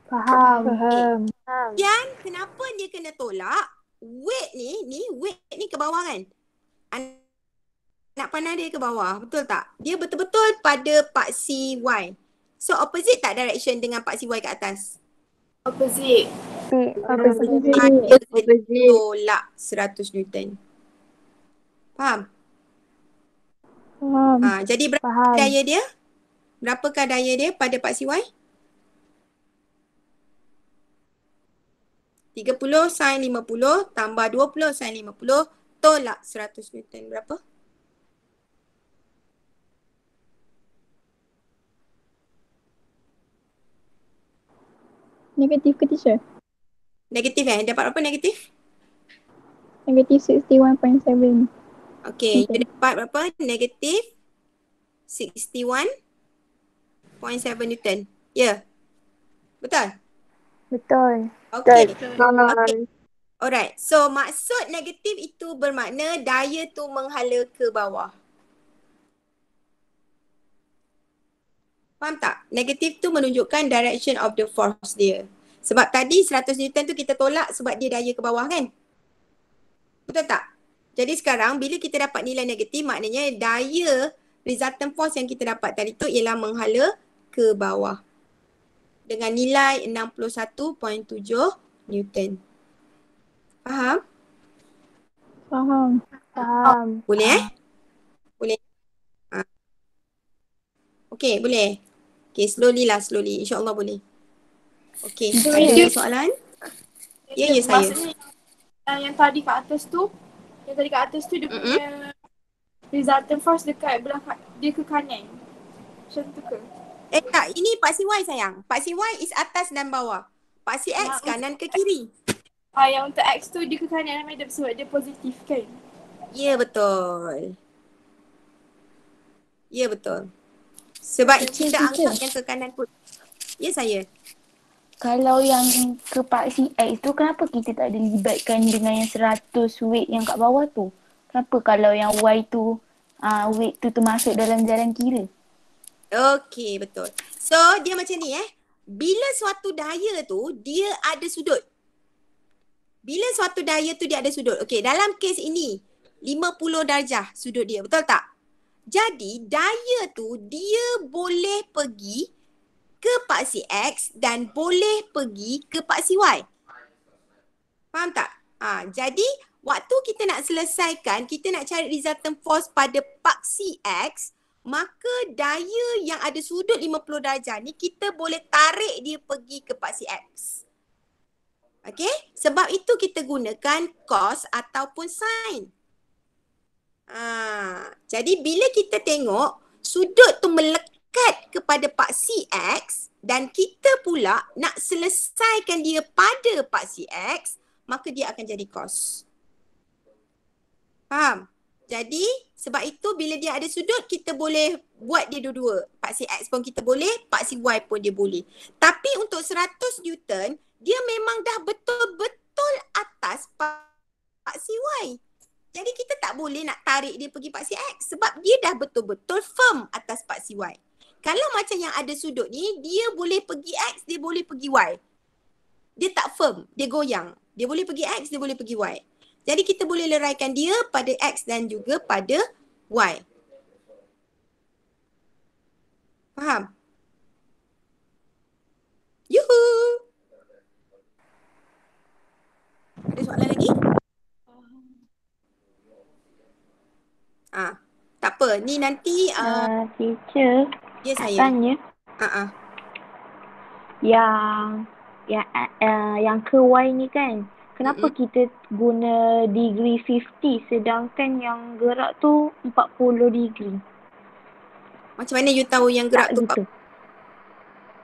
Faham. Dan kenapa dia kena tolak? Weight ni ke bawah kan? Anak panah dia ke bawah, betul tak? Dia betul-betul pada paksi Y. So opposite tak direction dengan paksi Y kat atas? Opposite. Tolak 100 Newton. Faham? Faham. Jadi berapa daya dia? Berapakah daya dia pada paksi Y? 30 sin 50 tambah 20 sin 50 tolak 100 Newton. Berapa? Negatif ke teacher? Negatif Dapat berapa negatif? Negatif 61.7. Okay, you dapat berapa? Negatif 61.7 Newton. Ya. Betul? Betul. Okay. Okay. Alright. So maksud negatif itu bermakna daya tu menghala ke bawah. Faham tak? Negatif tu menunjukkan direction of the force dia. Sebab tadi 100 Newton tu kita tolak sebab dia daya ke bawah kan? Betul tak? Jadi sekarang bila kita dapat nilai negatif, maknanya daya resultant force yang kita dapat tadi tu ialah menghala ke bawah. Dengan nilai 61.7 Newton. Faham? Faham. Boleh Boleh? Okay, boleh? Okay, slowly. InsyaAllah boleh. Okay, ada soalan? Ya, saya. Maksudnya yang tadi kat atas tu, dia punya resultant force dekat dia ke kanan. Macam tu ke? Tak, ini paksi Y sayang. Paksi Y is atas dan bawah. Paksi X kanan ke kiri. Yang untuk X tu dia ke kanan madam sebab dia positif kan? Ya, betul. Ya, betul. Sebab kita anggap yang ke kanan pun. Ya, saya. Kalau yang ke paksi X tu kenapa kita tak ada libatkan dengan yang 100 weight yang kat bawah tu? Kenapa kalau yang Y tu weight tu termasuk dalam jalan kira? Okey, betul. So, dia macam ni Bila suatu daya tu, dia ada sudut. Okey, dalam kes ini, 50 darjah sudut dia. Betul tak? Jadi, daya tu dia boleh pergi ke paksi X dan boleh pergi ke paksi Y. Faham tak? Jadi, waktu kita nak selesaikan, kita nak cari resultant force pada paksi X, maka daya yang ada sudut 50 darjah ni kita boleh tarik dia pergi ke paksi X. Okey? Sebab itu kita gunakan cos ataupun sin. Jadi bila kita tengok sudut tu melekat kepada paksi X dan kita pula nak selesaikan dia pada paksi X, maka dia akan jadi cos. Faham? Jadi sebab itu bila dia ada sudut kita boleh buat dia dua-dua. Paksi X pun kita boleh, paksi Y pun dia boleh. Tapi untuk 100 Newton dia memang dah betul-betul atas paksi Y. Jadi kita tak boleh nak tarik dia pergi paksi X sebab dia dah betul-betul firm atas paksi Y. Kalau macam yang ada sudut ni, dia boleh pergi X, dia boleh pergi Y. Dia tak firm, dia goyang. Dia boleh pergi X, dia boleh pergi Y. Jadi kita boleh leraikan dia pada X dan juga pada Y. Faham? Yuhu! Ada soalan lagi? Tak apa. Ni nanti Teacher, ya saya. tanya. Yang ke Y ni kan, kenapa kita guna degree 50 sedangkan yang gerak tu 40 degree? Macam mana you tahu yang gerak tu? Gitu.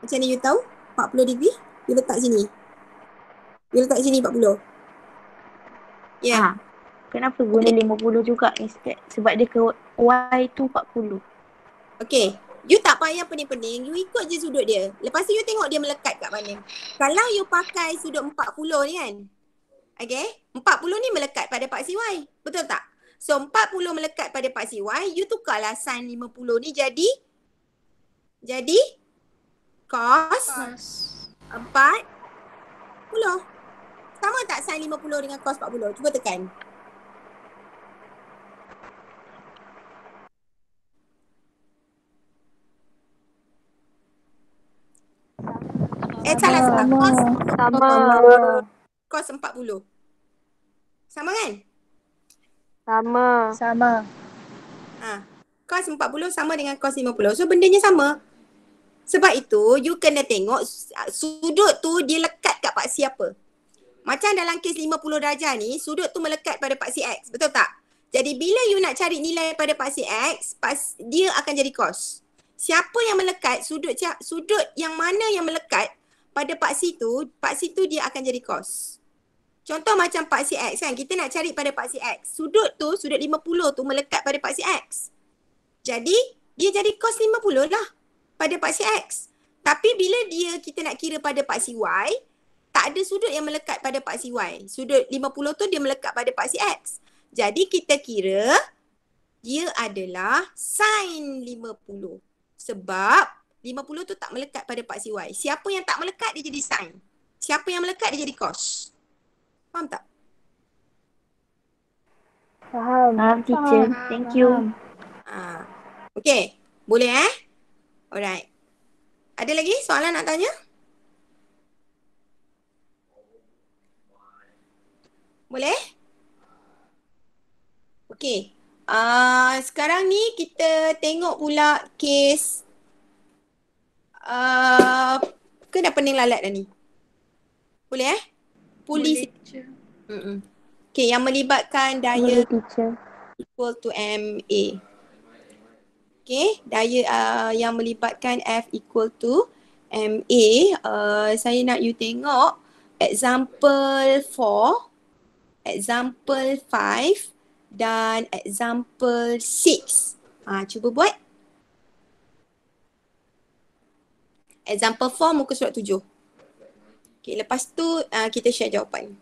Macam mana you tahu? 40 degree? You letak sini. You letak sini 40. Ya. Kenapa guna 50 juga instead? Sebab dia ke Y tu 40. Okay. You tak payah pening-pening. You ikut je sudut dia. Lepas tu you tengok dia melekat kat mana. Kalau you pakai sudut 40 ni kan. Okay. 40 ni melekat pada paksi Y. Betul tak? So 40 melekat pada paksi Y. You tukarlah sin 50 ni jadi cos 40. Sama tak sin 50 dengan cos 40? Cuba tekan. Salah. Cos 40. Sama kan? Sama. Cos 40 sama dengan cos 50. So bendanya sama. Sebab itu you kena tengok sudut tu dia lekat kat paksi apa. Macam dalam kes 50 darjah ni, sudut tu melekat pada paksi X. Betul tak? Jadi bila you nak cari nilai pada paksi X, dia akan jadi cos. Siapa yang melekat, sudut yang mana yang melekat pada paksi tu dia akan jadi cos. Contoh macam paksi X kan, kita nak cari pada paksi X. Sudut 50 tu melekat pada paksi X. Jadi dia jadi cos 50 lah pada paksi X. Tapi bila kita nak kira pada paksi Y, tak ada sudut yang melekat pada paksi Y. Sudut 50 tu dia melekat pada paksi X. Jadi kita kira dia adalah sin 50. Sebab 50 tu tak melekat pada paksi Y. Siapa yang tak melekat dia jadi sin. Siapa yang melekat dia jadi cos. Faham tak? Faham. Faham teacher. Thank you. Okay. Boleh Alright. Ada lagi soalan nak tanya? Boleh? Okay. Sekarang ni kita tengok pula kes kena pening lalat dah ni. Boleh Polis. Okay, yang melibatkan daya Boleh teacher. equal to MA. Okay, daya yang melibatkan F equal to MA. Saya nak you tengok example 4, example 5 dan example 6. Cuba buat. Example 4 muka surat 7. Okay, lepas tu kita share jawapan.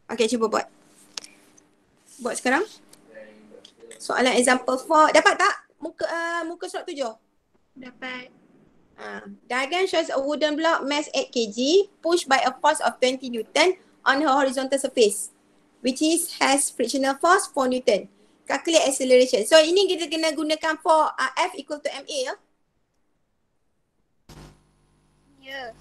Okay, cuba buat. Buat sekarang. Soalan example 4. Dapat tak? Muka surat 7. Dapat. Diagram shows a wooden block mass 8 kg pushed by a force of 20 Newton on her horizontal surface, which has frictional force 4 Newton. Calculate acceleration. So ini kita kena gunakan for F equal to MA ya. Ya.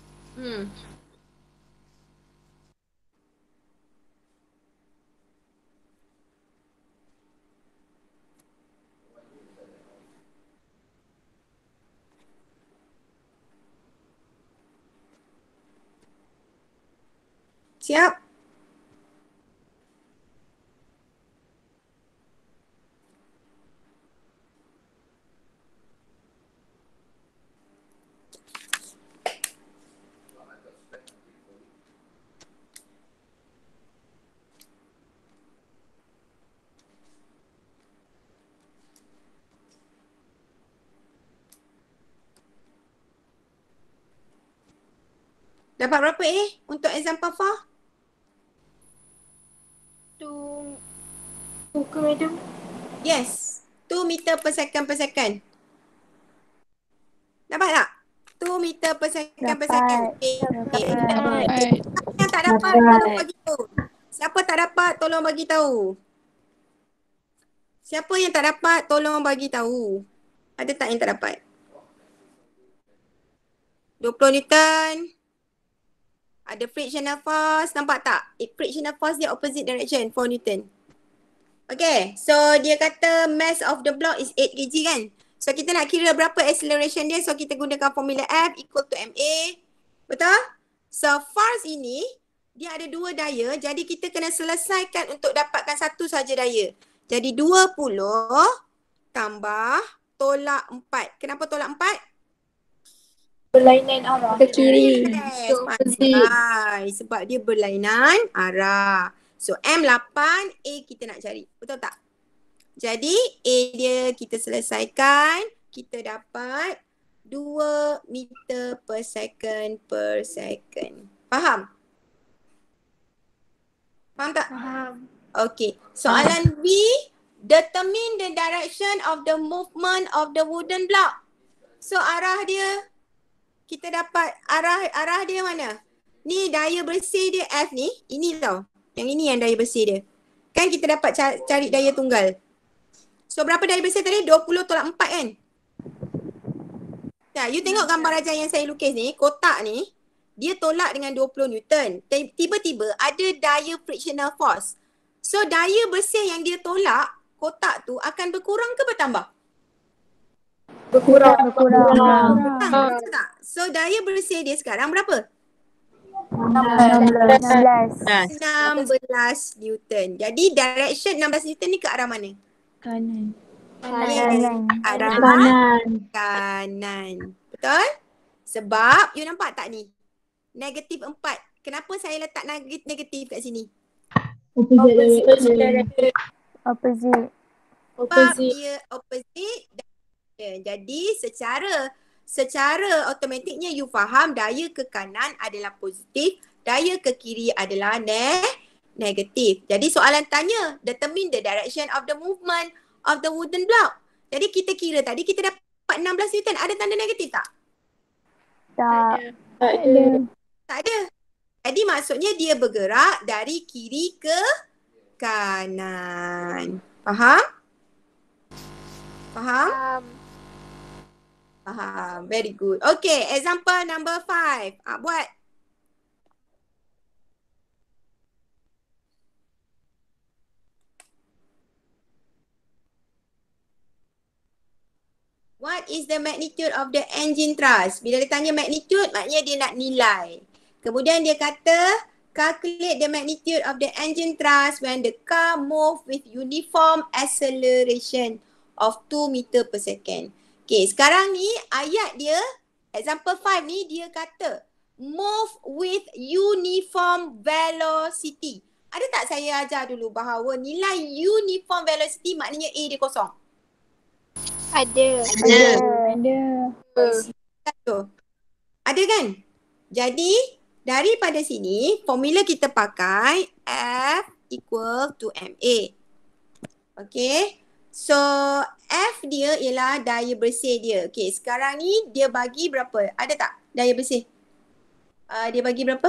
Siap? Dapat berapa untuk example 4? Buka madam. Yes. 2 meter per second per second. Dapat tak? 2 meter per second per second. Dapat. Siapa yang tak dapat tolong bagi tahu. Siapa tak dapat tolong bagi tahu. Siapa yang tak dapat tolong bagi tahu. Ada tak yang tak dapat? 20 Newton. Ada frictional force. Nampak tak? Frictional force dia opposite direction. 4 Newton. Okay. So dia kata mass of the block is 8 kg kan? So kita nak kira berapa acceleration dia. So kita gunakan formula F equal to MA. Betul? So force ini dia ada 2 daya. Jadi kita kena selesaikan untuk dapatkan satu saja daya. Jadi 20 tambah tolak 4. Kenapa tolak 4? Berlainan arah. Ke kiri. Yes, pandai. Sebab dia berlainan arah. So M8, A kita nak cari. Betul tak? Jadi A dia kita selesaikan. Kita dapat 2 meter per second per second. Faham? Faham tak? Faham. Okay. Soalan B. Determine the direction of the movement of the wooden block. So arah dia. Kita dapat arah dia mana? Ni daya bersih dia F ni. Ini tau. Yang ini yang daya bersih dia. Kan kita dapat cari daya tunggal. So berapa daya bersih tadi? 20 tolak 4 kan? Ya, you tengok gambar ajar yang saya lukis ni. Kotak ni. Dia tolak dengan 20 Newton. Tiba-tiba ada daya frictional force. So daya bersih yang dia tolak, kotak tu akan berkurang ke bertambah? Berkurang. Betul tak? So daya bersih dia sekarang berapa? 16. 16 Newton. Jadi direction 16 Newton ni ke arah mana? Kanan. Kanan. Arah Kanan. kanan. Betul? Sebab you nampak tak ni? Negatif 4. Kenapa saya letak negatif kat sini? Opposite. Sebab dia opposite Jadi secara automatiknya you faham daya ke kanan adalah positif, daya ke kiri adalah negatif. Jadi soalan tanya, determine the direction of the movement of the wooden block. Jadi kita kira tadi kita dapat 16 Newton. Ada tanda negatif tak? Tak. Tak ada. Tak ada. Jadi maksudnya dia bergerak dari kiri ke kanan. Faham? Faham? Faham. Very good. Okay, example number 5. Buat. What is the magnitude of the engine thrust? Bila dia tanya magnitude, maknanya dia nak nilai. Kemudian dia kata, calculate the magnitude of the engine thrust when the car move with uniform acceleration of 2 meter per second. Okay, sekarang ni ayat dia, example 5 ni dia kata, move with uniform velocity. Ada tak saya ajar dulu bahawa nilai uniform velocity maknanya A dia kosong? Ada. Ada kan? Jadi daripada sini formula kita pakai F equal to MA. Okay. So F dia ialah daya bersih dia. Okay, sekarang ni dia bagi berapa? Ada tak daya bersih? Dia bagi berapa?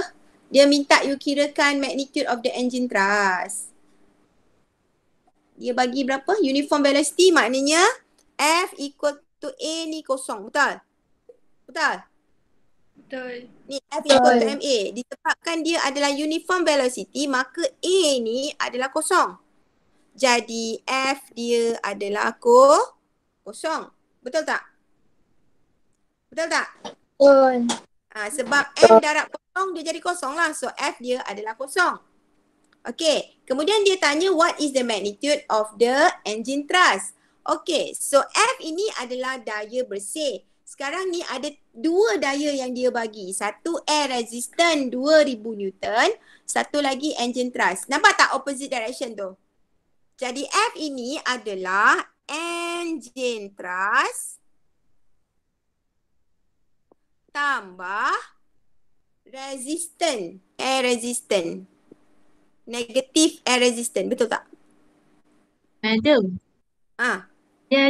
Dia minta you kirakan magnitude of the engine thrust. Dia bagi berapa? Uniform velocity maknanya F equal to A ni kosong. Betul? Betul? Betul. Ni F equal to MA. Disebabkan dia adalah uniform velocity, maka A ni adalah kosong. Jadi F dia adalah kosong. Betul tak? Betul tak? Betul. Sebab M darab kosong dia jadi kosong lah. So F dia adalah kosong. Okay. Kemudian dia tanya what is the magnitude of the engine thrust. Okay. So F ini adalah daya bersih. Sekarang ni ada dua daya yang dia bagi. Satu air resistant 2000 Newton. Satu lagi engine thrust. Nampak tak opposite direction tu? Jadi F ini adalah engine thrust tambah resistant, air resistant. Negative air resistant. Betul tak? Madam, Ah. dia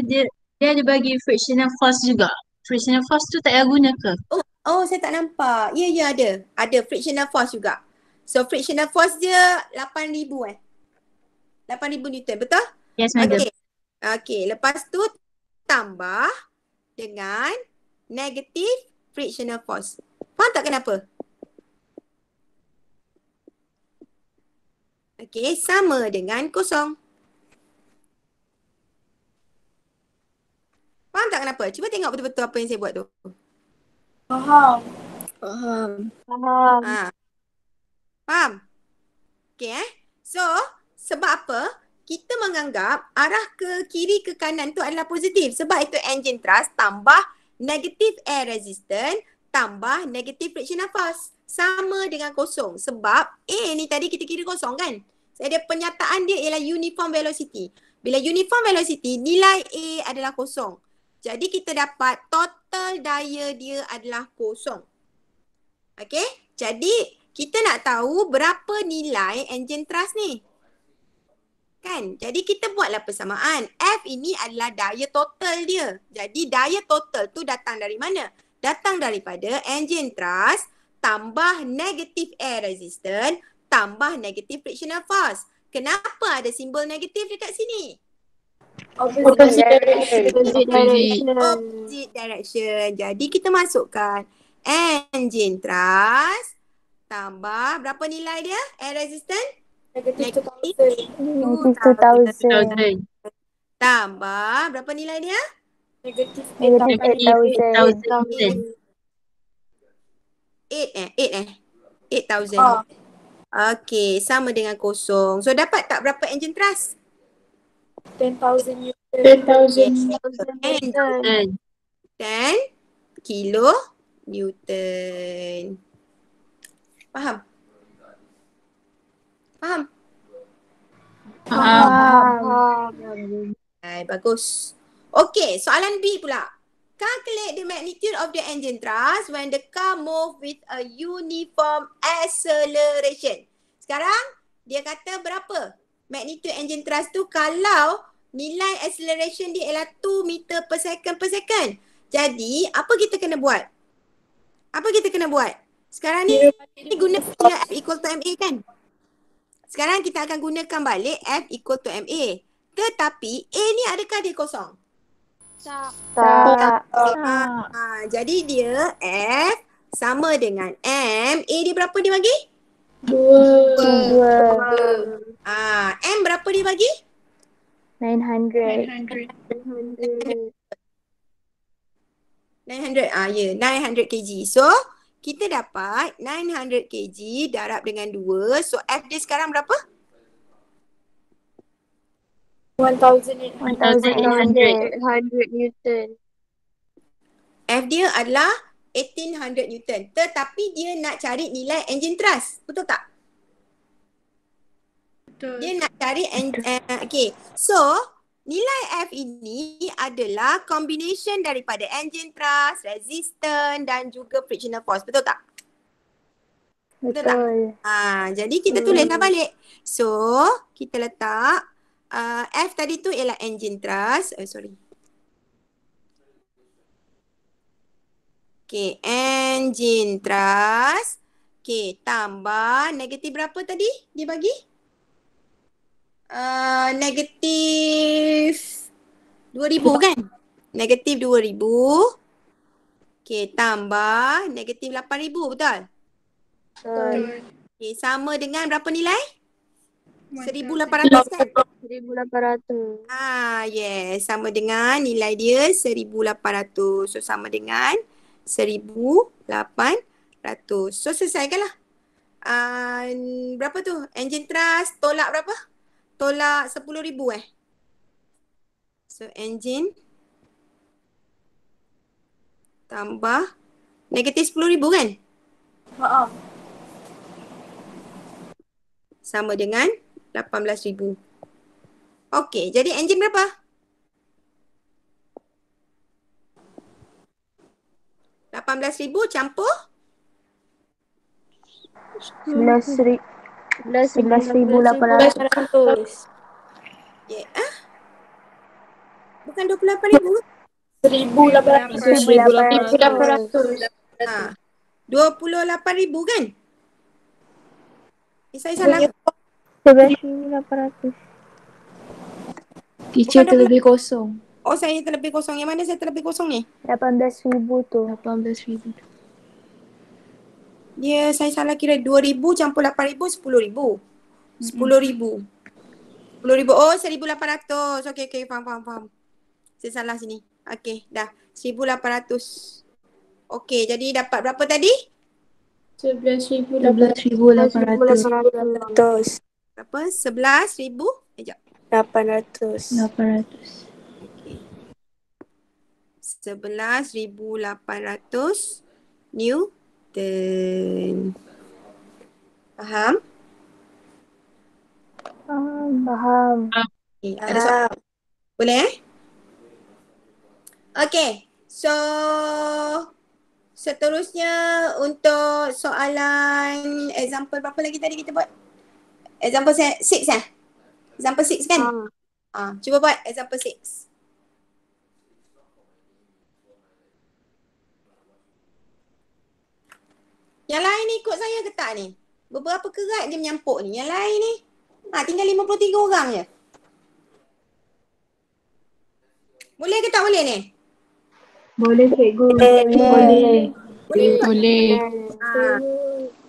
ada bagi frictional force juga. Frictional force tu tak payah guna ke? Oh, saya tak nampak. Ya, ada. Ada frictional force juga. So, frictional force dia 8,000 8,000 Newton. Betul? Yes, madam. Okay. Lepas tu tambah dengan negative frictional force. Faham tak kenapa? Okay, sama dengan kosong. Faham tak kenapa? Cuba tengok betul-betul apa yang saya buat tu. Faham. Faham? Okay So, sebab apa? Kita menganggap arah ke kiri ke kanan tu adalah positif. Sebab itu engine thrust tambah negative air resistance tambah negative frictional force. Sama dengan kosong. Sebab A ni tadi kita kira kosong kan? Jadi penyataan dia ialah uniform velocity. Bila uniform velocity, nilai A adalah kosong. Jadi kita dapat total daya dia adalah kosong. Okay? Jadi kita nak tahu berapa nilai engine thrust ni. Kan? Jadi kita buatlah persamaan. F ini adalah daya total dia. Jadi daya total tu datang dari mana? Datang daripada engine thrust tambah negative air resistance tambah negative frictional force. Kenapa ada simbol negatif dekat sini? Opposite direction. Opposite direction. Jadi kita masukkan engine thrust tambah berapa nilai dia? Air resistance? Negative 2,000. Tambah berapa nilai dia? Negative Negative 8,000. 8,000. Oh. Okay, sama dengan kosong. So dapat tak berapa engine thrust? 10,000 Newton. 10 kilo Newton. Faham? Faham. Bagus. Okay, soalan B pula. Calculate the magnitude of the engine thrust when the car move with a uniform acceleration. Sekarang, dia kata berapa magnitude engine thrust tu kalau nilai acceleration dia ialah 2 meter per second. Jadi, apa kita kena buat? Sekarang ni guna F equal to MA kan? Sekarang kita akan gunakan balik F equal to MA. Tetapi A ni adakah dia kosong? Tak. Jadi dia F sama dengan M. A dia berapa dia bagi? 2. M berapa dia bagi? 900. 900. 900 kg. So, kita dapat 900 kg darab dengan 2. So, F dia sekarang berapa? 1,800 Newton. F dia adalah 1800 Newton. Tetapi dia nak cari nilai engine thrust. Betul tak? Betul. Dia nak cari okay. So, nilai F ini adalah combination daripada engine thrust, resistance dan juga frictional force. Betul tak? Betul tak? Jadi kita tulislah balik. So, kita letak F tadi tu ialah engine thrust. Okay, engine thrust. Okay, tambah negatif berapa tadi dia bagi? Negatif 2,000 kan? Negatif 2,000. Okay, tambah negatif 8,000, betul? Betul. Okay, sama dengan berapa nilai? 1,800 kan? 1,800. Yes. Sama dengan nilai dia 1,800. So, sama dengan 1,800. So, selesaikanlah. Berapa tu? Engine thrust tolak berapa? Tolak 10,000 So, engine tambah negatif 10,000 kan? Sama dengan 18,000. Okey, jadi engine berapa? RM18,000 campur 11,800. bukan 28,000. 1,800. 28,000 kan? Saya salah. 11,800. Teacher Bukan terlebih kosong. Oh, saya terlebih kosong. Yang mana saya terlebih kosong ni? 18,000 tu. 18,000. Dia saya salah kira 2,000 campur 8,000 10,000. 10,000. 10,000. Oh, 1,800. Okey, faham. Saya salah sini. Okey, dah. 1,800. Okey, jadi dapat berapa tadi? 11,800. Berapa? 11,000? Sekejap. 800. 800. Okey. 11,800 Newton. Faham? Faham. Okay, ada soalan? Boleh Okay. So, seterusnya untuk soalan example berapa lagi tadi kita buat? Example 6 Example 6 kan? Cuba buat example 6. Yang lain ni ikut saya ke tak ni? Beberapa kerat dia menyampuk ni. Yang lain ni tinggal 53 orang je. Boleh ke tak boleh ni? Boleh cikgu. Boleh.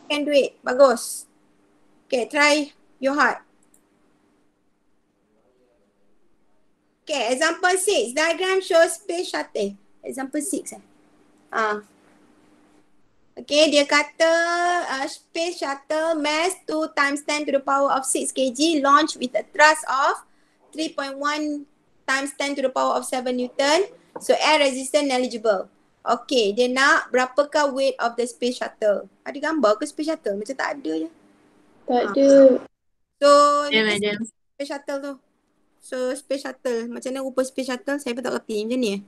Can do it. Bagus. Okay, try your heart. Okay, example 6. Diagram shows space shuttle. Example 6 Okay, dia kata space shuttle mass 2 times 10 to the power of 6 kg launch with a thrust of 3.1 times 10 to the power of 7 Newton. So, air resistance negligible. Okay, dia nak berapakah weight of the space shuttle? Ada gambar ke space shuttle? Macam tak ada je. Tak ada. So, Ya, madam. space shuttle tu. So space shuttle. Macam mana rupa space shuttle? Saya pun tak kerti. Macam ni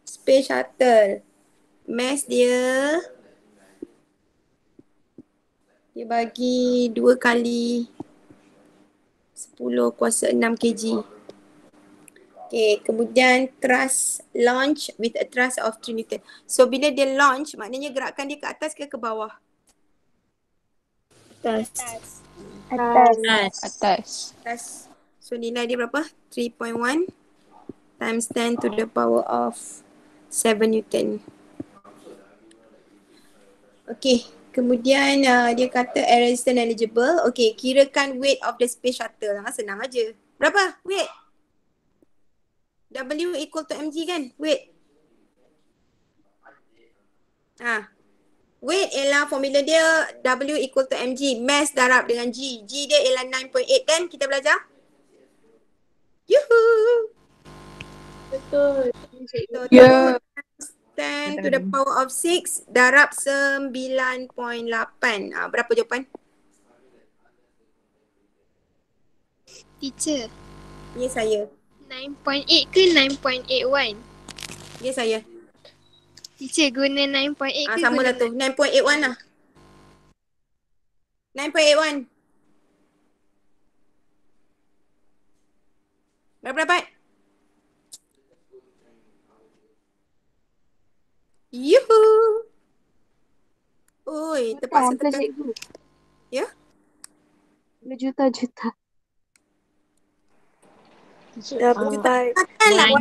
space shuttle. Mass dia bagi 2 kali 10 kuasa 6 kg. Okay, kemudian thrust launch with a thrust of 3 Newton. So bila dia launch, maknanya gerakan dia ke atas ke bawah? Atas. Atas. So nilai dia berapa? 3.1 times 10 to the power of 7 Newton. Okay, kemudian dia kata air resistance eligible. Okay, kirakan weight of the space shuttle. Senang aja. Berapa weight? W equal to mg kan? Weight. Weight ialah formula dia W equal to mg. Mass darab dengan G. G dia ialah 9.8 kan? Kita belajar? Yuhuu. Betul. So, 10 to the power of 6 darab 9.8. Berapa jawapan? Teacher, Ya saya. 9.8 ke 9.81? Ya saya. Teacher guna 9.8 ke Sama guna lah tu. 9.81 lah. 9.81. Berapa dapat? Yuhuu. Oi, terpaksa tekan. Cikgu. Ya? Berjuta-juta. Dapat Tekan lah.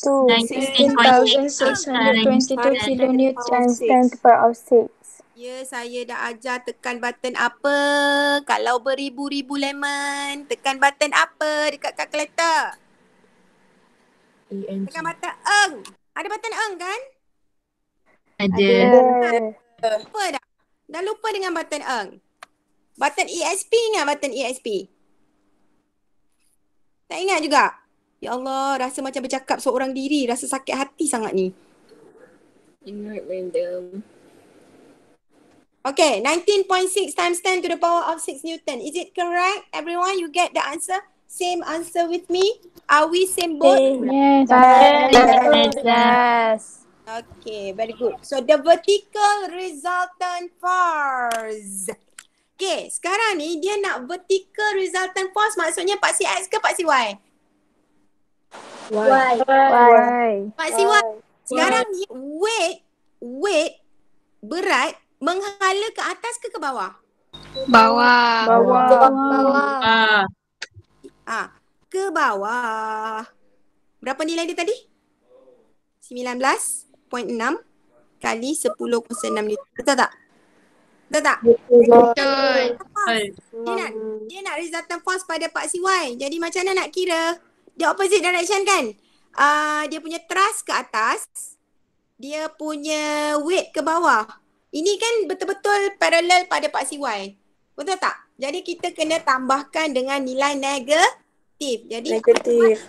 19.622 kilonewton times 10 to the power of 6. Ya, saya dah ajar tekan button apa. Kalau beribu-ribu lemon, tekan button apa dekat kalkulator? Tekan button eng. Ada button eng kan? Ada. Lupa dah. Dah lupa dengan button eng. Button ESP ingat button ESP? Tak ingat juga? Ya Allah, rasa macam bercakap seorang diri. Rasa sakit hati sangat ni. Ingat random. Okay, 19.6 times 10 to the power of 6 Newton. Is it correct? Everyone, you get the answer? Same answer with me? Are we same boat? Yes. Yes. Okay, very good. So the vertical resultant force. Okay, sekarang ni dia nak vertical resultant force maksudnya paksi X ke paksi Y? Why? Paksi Y. Sekarang ni weight berat menghala ke atas ke bawah? Bawah. Ke bawah. Berapa nilai dia tadi? 19.6 kali 10 kuasa 6 Newton. Betul tak? Betul tak? Betul. Dia nak resultant force pada paksi Y. Jadi macam mana nak kira? Dia opposite direction kan? Dia punya thrust ke atas. Dia punya weight ke bawah. Ini kan betul-betul parallel pada paksi Y. Betul tak? Jadi kita kena tambahkan dengan nilai negatif. Jadi Negatif.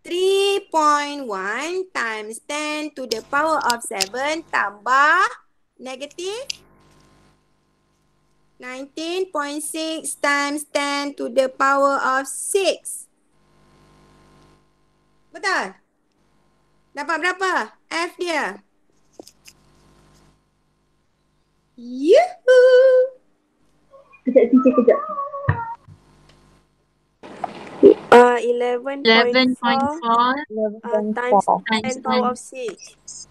3.1 times 10 to the power of 7 tambah negatif 19.6 times 10 to the power of 6. Betul? Dapat berapa? F dia. Yuhuu. Kejap. 11.4 times times 10 power of 6.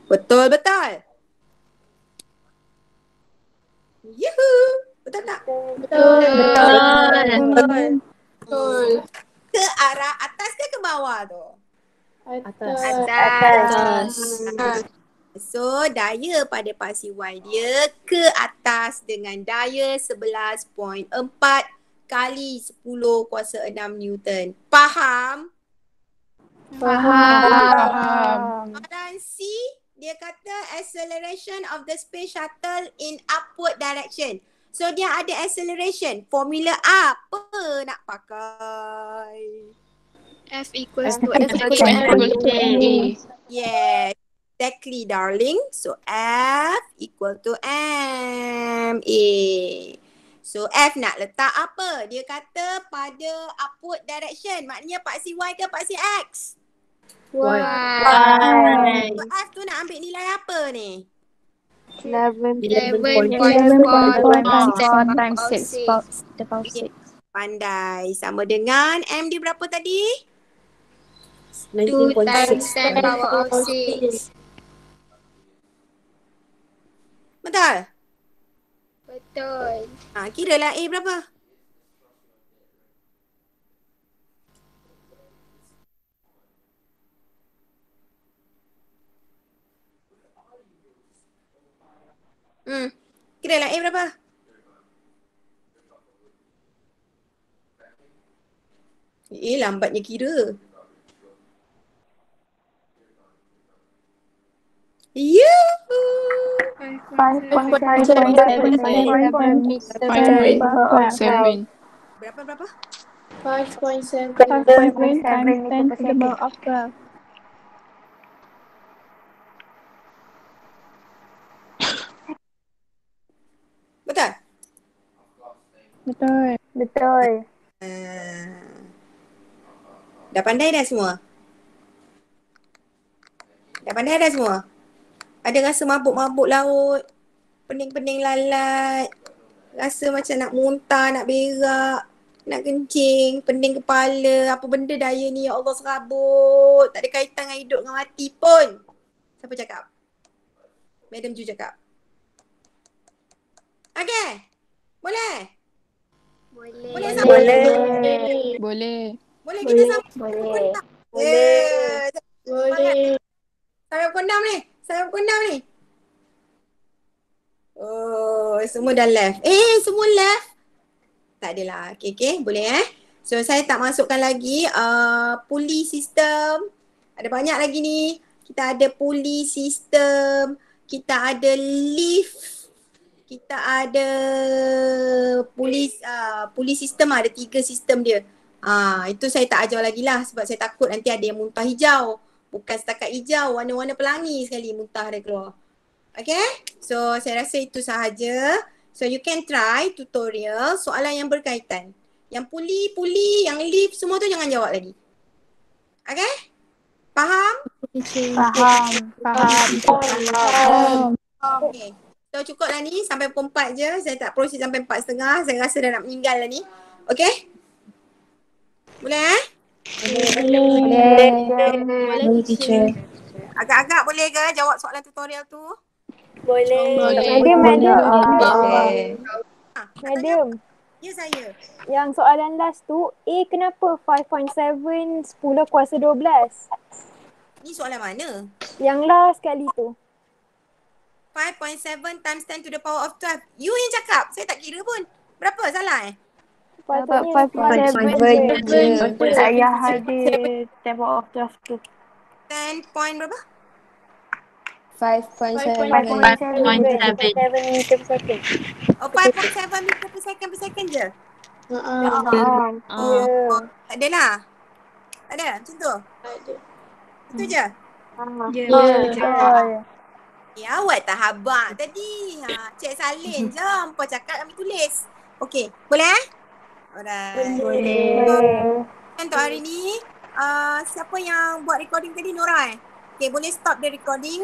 Betul. Yuhuu. Betul tak? Betul. Ke arah atas ke bawah tu? Atas. So daya pada paksi Y dia ke atas dengan daya 11.4 kali 10 kuasa 6 Newton. Faham? Soalan C, dia kata acceleration of the space shuttle in upward direction. So dia ada acceleration. Formula apa nak pakai? F equals to F equals to M. Yes, exactly darling. So F equal to M. So F nak letak apa? Dia kata pada upward direction. Maknanya paksi Y ke paksi X? Y. So F tu nak ambil nilai apa ni? 11.4 times 6 power 6. Pandai. Sama dengan M dia berapa tadi? 2 times 10 power of 6. Betul? Betul. Kira lah A berapa? Kira lah A berapa? Lambatnya kira. Yuhuu. 5.7. Berapa? 5.7 times 10 to the power of 12. Betul? Betul. Dah pandai dah semua? Ada rasa mabuk-mabuk laut, pening-pening lalat, rasa macam nak muntah, nak berak, nak kencing, pening kepala, apa benda daya ni, ya Allah serabut. Tak ada kaitan dengan hidup dengan mati pun. Siapa cakap? Madam Ju cakap. Okay? Boleh? Boleh sama? Boleh kita sama? Boleh. Boleh. Saya pukul 6 ni. Oh, semua dah left. Semua left. Tak adalah. Okay. Boleh So, saya tak masukkan lagi pulley system. Ada banyak lagi ni. Kita ada pulley system. Kita ada lift. Kita ada pulley system. Ada 3 sistem dia. Itu saya tak ajar lagi lah. Sebab saya takut nanti ada yang muntah hijau. Bukan setakat hijau, warna-warna pelangi sekali muntah dia keluar. Okay? So, saya rasa itu sahaja. So, you can try tutorial soalan yang berkaitan. Yang puli, yang lift, semua tu jangan jawab lagi. Okay? Faham? Faham. Okay. So, cukup lah ni. Sampai pukul 4 je. Saya tak proses sampai 4.30. Saya rasa dah nak meninggal lah ni. Okay? Boleh Boleh, teacher. Agak-agak boleh ke jawab soalan tutorial tu? Boleh. Madam, Ya saya. yang soalan last tu, A kenapa 5.7 10 kuasa 12? Ni soalan mana? Yang last kali tu. 5.7 times 10 to the power of 12. You yang cakap. Saya tak kira pun. Berapa salah Patutnya 5.7 je. Saya ada 10 of 12 tu. 10 point berapa? 5.7 meter per second. Oh, 5.7 meter per second je? Tak ada lah. Tak ada macam tu? Itu je? Awak tak habaq tadi. Cik Salin je. Hampa cakap kami tulis. Okey. Boleh Alright. Boleh. Untuk hari ni, siapa yang buat recording tadi? Nora Okay, boleh stop the recording.